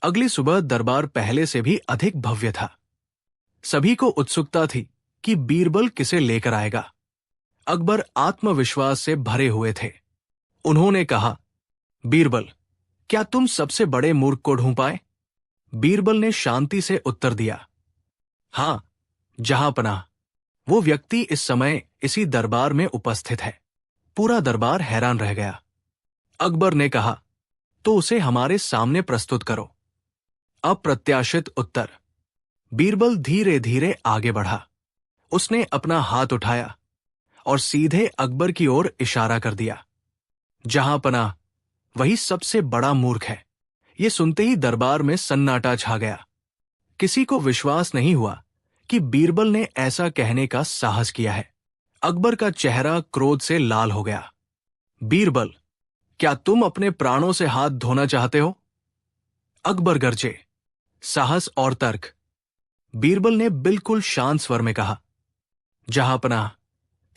अगली सुबह दरबार पहले से भी अधिक भव्य था। सभी को उत्सुकता थी कि बीरबल किसे लेकर आएगा। अकबर आत्मविश्वास से भरे हुए थे। उन्होंने कहा, बीरबल, क्या तुम सबसे बड़े मूर्ख को ढूंढ पाए? बीरबल ने शांति से उत्तर दिया, हां, जहां पनाह। वो व्यक्ति इस समय इसी दरबार में उपस्थित है। पूरा दरबार हैरान रह गया। अकबर ने कहा, तो उसे हमारे सामने प्रस्तुत करो। अप्रत्याशित उत्तर। बीरबल धीरे धीरे आगे बढ़ा। उसने अपना हाथ उठाया और सीधे अकबर की ओर इशारा कर दिया। जहां पनाह, वही सबसे बड़ा मूर्ख है। ये सुनते ही दरबार में सन्नाटा छा गया। किसी को विश्वास नहीं हुआ कि बीरबल ने ऐसा कहने का साहस किया है। अकबर का चेहरा क्रोध से लाल हो गया। बीरबल, क्या तुम अपने प्राणों से हाथ धोना चाहते हो? अकबर गरजे, साहस और तर्क। बीरबल ने बिल्कुल शांत स्वर में कहा, जहांपनाह,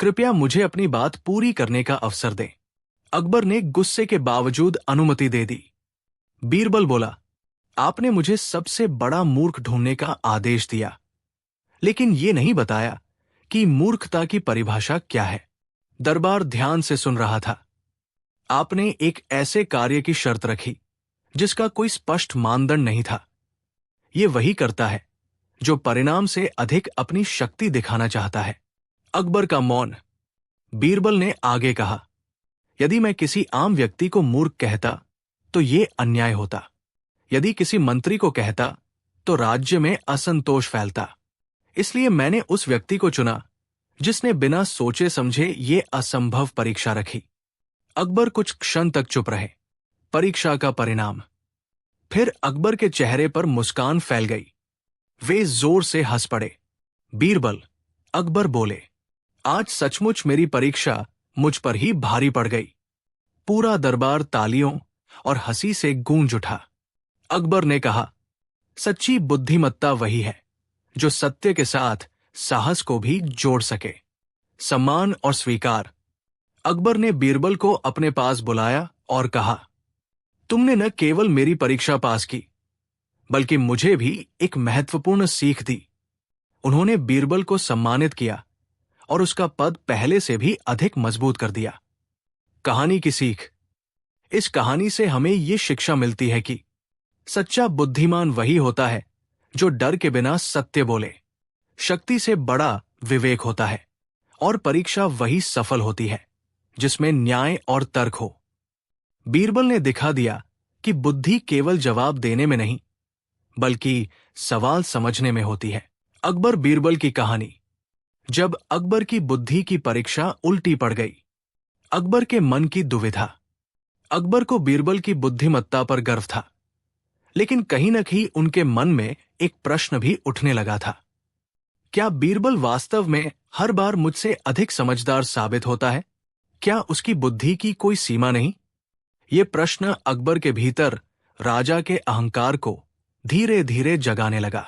कृपया मुझे अपनी बात पूरी करने का अवसर दें। अकबर ने गुस्से के बावजूद अनुमति दे दी। बीरबल बोला, आपने मुझे सबसे बड़ा मूर्ख ढूंढने का आदेश दिया, लेकिन यह नहीं बताया कि मूर्खता की परिभाषा क्या है। दरबार ध्यान से सुन रहा था। आपने एक ऐसे कार्य की शर्त रखी जिसका कोई स्पष्ट मानदंड नहीं था। यह वही करता है जो परिणाम से अधिक अपनी शक्ति दिखाना चाहता है। अकबर का मौन। बीरबल ने आगे कहा, यदि मैं किसी आम व्यक्ति को मूर्ख कहता तो यह अन्याय होता। यदि किसी मंत्री को कहता तो राज्य में असंतोष फैलता। इसलिए मैंने उस व्यक्ति को चुना जिसने बिना सोचे समझे ये असंभव परीक्षा रखी। अकबर कुछ क्षण तक चुप रहे। परीक्षा का परिणाम। फिर अकबर के चेहरे पर मुस्कान फैल गई। वे जोर से हंस पड़े। बीरबल, अकबर बोले, आज सचमुच मेरी परीक्षा मुझ पर ही भारी पड़ गई। पूरा दरबार तालियों और हंसी से गूंज उठा। अकबर ने कहा, सच्ची बुद्धिमत्ता वही है जो सत्य के साथ साहस को भी जोड़ सके। सम्मान और स्वीकार। अकबर ने बीरबल को अपने पास बुलाया और कहा, तुमने न केवल मेरी परीक्षा पास की, बल्कि मुझे भी एक महत्वपूर्ण सीख दी। उन्होंने बीरबल को सम्मानित किया और उसका पद पहले से भी अधिक मजबूत कर दिया। कहानी की सीख। इस कहानी से हमें ये शिक्षा मिलती है कि सच्चा बुद्धिमान वही होता है जो डर के बिना सत्य बोले। शक्ति से बड़ा विवेक होता है और परीक्षा वही सफल होती है जिसमें न्याय और तर्क हो। बीरबल ने दिखा दिया कि बुद्धि केवल जवाब देने में नहीं, बल्कि सवाल समझने में होती है। अकबर बीरबल की कहानी। जब अकबर की बुद्धि की परीक्षा उल्टी पड़ गई। अकबर के मन की दुविधा। अकबर को बीरबल की बुद्धिमत्ता पर गर्व था, लेकिन कहीं न कहीं उनके मन में एक प्रश्न भी उठने लगा था। क्या बीरबल वास्तव में हर बार मुझसे अधिक समझदार साबित होता है? क्या उसकी बुद्धि की कोई सीमा नहीं? ये प्रश्न अकबर के भीतर राजा के अहंकार को धीरे धीरे जगाने लगा।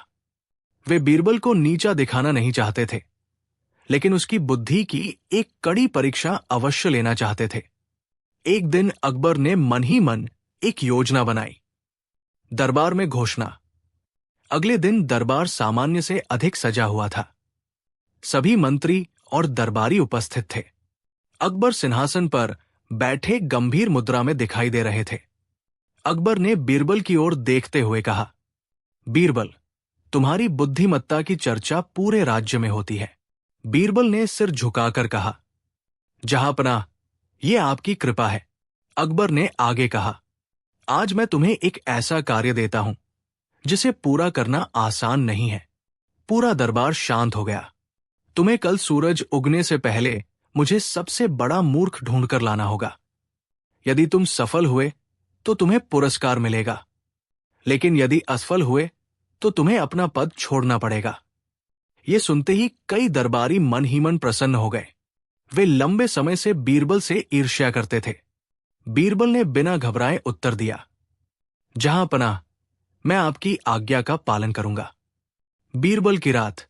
वे बीरबल को नीचा दिखाना नहीं चाहते थे, लेकिन उसकी बुद्धि की एक कड़ी परीक्षा अवश्य लेना चाहते थे। एक दिन अकबर ने मन ही मन एक योजना बनाई। दरबार में घोषणा। अगले दिन दरबार सामान्य से अधिक सजा हुआ था। सभी मंत्री और दरबारी उपस्थित थे। अकबर सिंहासन पर बैठे गंभीर मुद्रा में दिखाई दे रहे थे। अकबर ने बीरबल की ओर देखते हुए कहा, बीरबल, तुम्हारी बुद्धिमत्ता की चर्चा पूरे राज्य में होती है। बीरबल ने सिर झुकाकर कहा, जहांपनाह, यह आपकी कृपा है। अकबर ने आगे कहा, आज मैं तुम्हें एक ऐसा कार्य देता हूं जिसे पूरा करना आसान नहीं है। पूरा दरबार शांत हो गया। तुम्हें कल सूरज उगने से पहले मुझे सबसे बड़ा मूर्ख ढूंढकर लाना होगा। यदि तुम सफल हुए तो तुम्हें पुरस्कार मिलेगा, लेकिन यदि असफल हुए तो तुम्हें अपना पद छोड़ना पड़ेगा। ये सुनते ही कई दरबारी मन ही मन प्रसन्न हो गए। वे लंबे समय से बीरबल से ईर्ष्या करते थे। बीरबल ने बिना घबराए उत्तर दिया, जहांपनाह, मैं आपकी आज्ञा का पालन करूंगा। बीरबल की रात।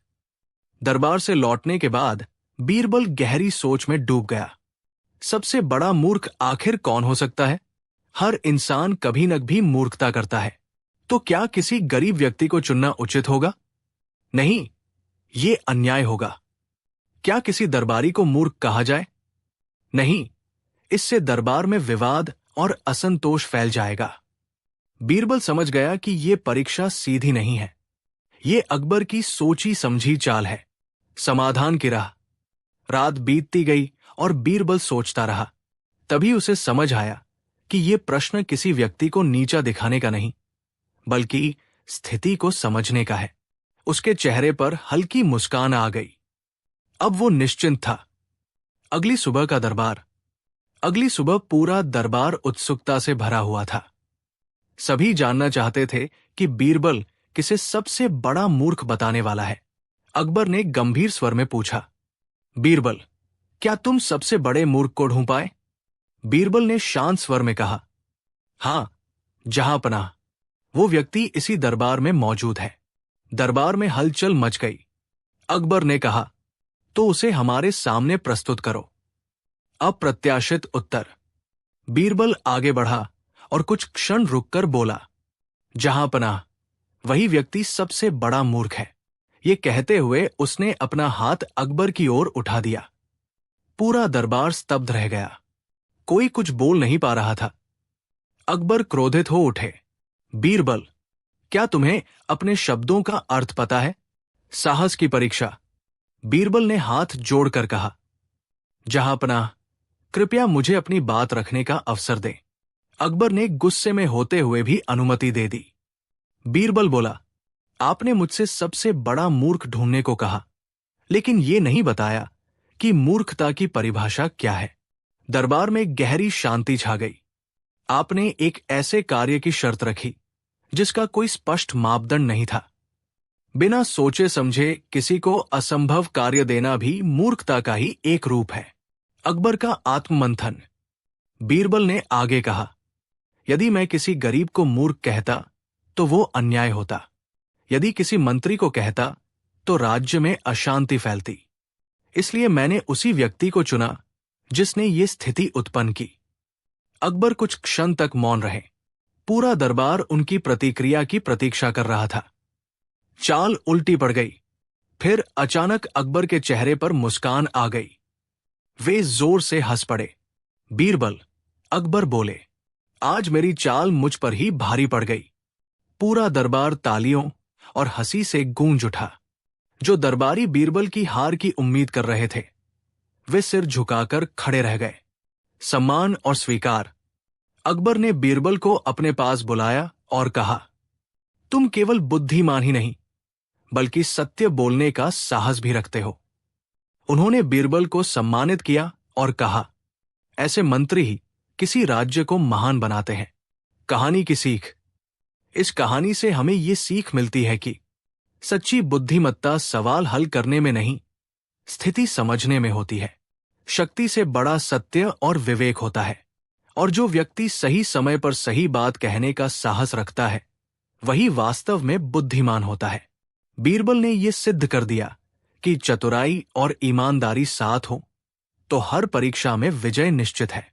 दरबार से लौटने के बाद बीरबल गहरी सोच में डूब गया। सबसे बड़ा मूर्ख आखिर कौन हो सकता है? हर इंसान कभी न कभी मूर्खता करता है। तो क्या किसी गरीब व्यक्ति को चुनना उचित होगा? नहीं, ये अन्याय होगा। क्या किसी दरबारी को मूर्ख कहा जाए? नहीं, इससे दरबार में विवाद और असंतोष फैल जाएगा। बीरबल समझ गया कि यह परीक्षा सीधी नहीं है। ये अकबर की सोची समझी चाल है। समाधान की राह। रात बीतती गई और बीरबल सोचता रहा। तभी उसे समझ आया कि यह प्रश्न किसी व्यक्ति को नीचा दिखाने का नहीं, बल्कि स्थिति को समझने का है। उसके चेहरे पर हल्की मुस्कान आ गई। अब वो निश्चिंत था। अगली सुबह का दरबार। अगली सुबह पूरा दरबार उत्सुकता से भरा हुआ था। सभी जानना चाहते थे कि बीरबल किसे सबसे बड़ा मूर्ख बताने वाला है। अकबर ने गंभीर स्वर में पूछा, बीरबल, क्या तुम सबसे बड़े मूर्ख को ढूंढ पाए? बीरबल ने शांत स्वर में कहा, हाँ जहां पनाह, वो व्यक्ति इसी दरबार में मौजूद है। दरबार में हलचल मच गई। अकबर ने कहा, तो उसे हमारे सामने प्रस्तुत करो। अप्रत्याशित उत्तर। बीरबल आगे बढ़ा और कुछ क्षण रुककर बोला, जहां पनाह, वही व्यक्ति सबसे बड़ा मूर्ख है। ये कहते हुए उसने अपना हाथ अकबर की ओर उठा दिया। पूरा दरबार स्तब्ध रह गया। कोई कुछ बोल नहीं पा रहा था। अकबर क्रोधित हो उठे। बीरबल, क्या तुम्हें अपने शब्दों का अर्थ पता है? साहस की परीक्षा। बीरबल ने हाथ जोड़कर कहा, जहां पनाह, कृपया मुझे अपनी बात रखने का अवसर दें। अकबर ने गुस्से में होते हुए भी अनुमति दे दी। बीरबल बोला, आपने मुझसे सबसे बड़ा मूर्ख ढूंढने को कहा, लेकिन यह नहीं बताया कि मूर्खता की परिभाषा क्या है। दरबार में गहरी शांति छा गई। आपने एक ऐसे कार्य की शर्त रखी जिसका कोई स्पष्ट मापदंड नहीं था। बिना सोचे समझे किसी को असंभव कार्य देना भी मूर्खता का ही एक रूप है। अकबर का आत्ममंथन। बीरबल ने आगे कहा, यदि मैं किसी गरीब को मूर्ख कहता तो वो अन्याय होता। यदि किसी मंत्री को कहता तो राज्य में अशांति फैलती। इसलिए मैंने उसी व्यक्ति को चुना जिसने ये स्थिति उत्पन्न की। अकबर कुछ क्षण तक मौन रहे। पूरा दरबार उनकी प्रतिक्रिया की प्रतीक्षा कर रहा था। चाल उल्टी पड़ गई। फिर अचानक अकबर के चेहरे पर मुस्कान आ गई। वे जोर से हंस पड़े। बीरबल, अकबर बोले, आज मेरी चाल मुझ पर ही भारी पड़ गई। पूरा दरबार तालियों और हंसी से गूंज उठा। जो दरबारी बीरबल की हार की उम्मीद कर रहे थे, वे सिर झुकाकर खड़े रह गए। सम्मान और स्वीकार। अकबर ने बीरबल को अपने पास बुलाया और कहा, तुम केवल बुद्धिमान ही नहीं बल्कि सत्य बोलने का साहस भी रखते हो। उन्होंने बीरबल को सम्मानित किया और कहा, ऐसे मंत्री ही किसी राज्य को महान बनाते हैं। कहानी की सीख। इस कहानी से हमें ये सीख मिलती है कि सच्ची बुद्धिमत्ता सवाल हल करने में नहीं, स्थिति समझने में होती है। शक्ति से बड़ा सत्य और विवेक होता है, और जो व्यक्ति सही समय पर सही बात कहने का साहस रखता है, वही वास्तव में बुद्धिमान होता है। बीरबल ने यह सिद्ध कर दिया कि चतुराई और ईमानदारी साथ हो तो हर परीक्षा में विजय निश्चित है।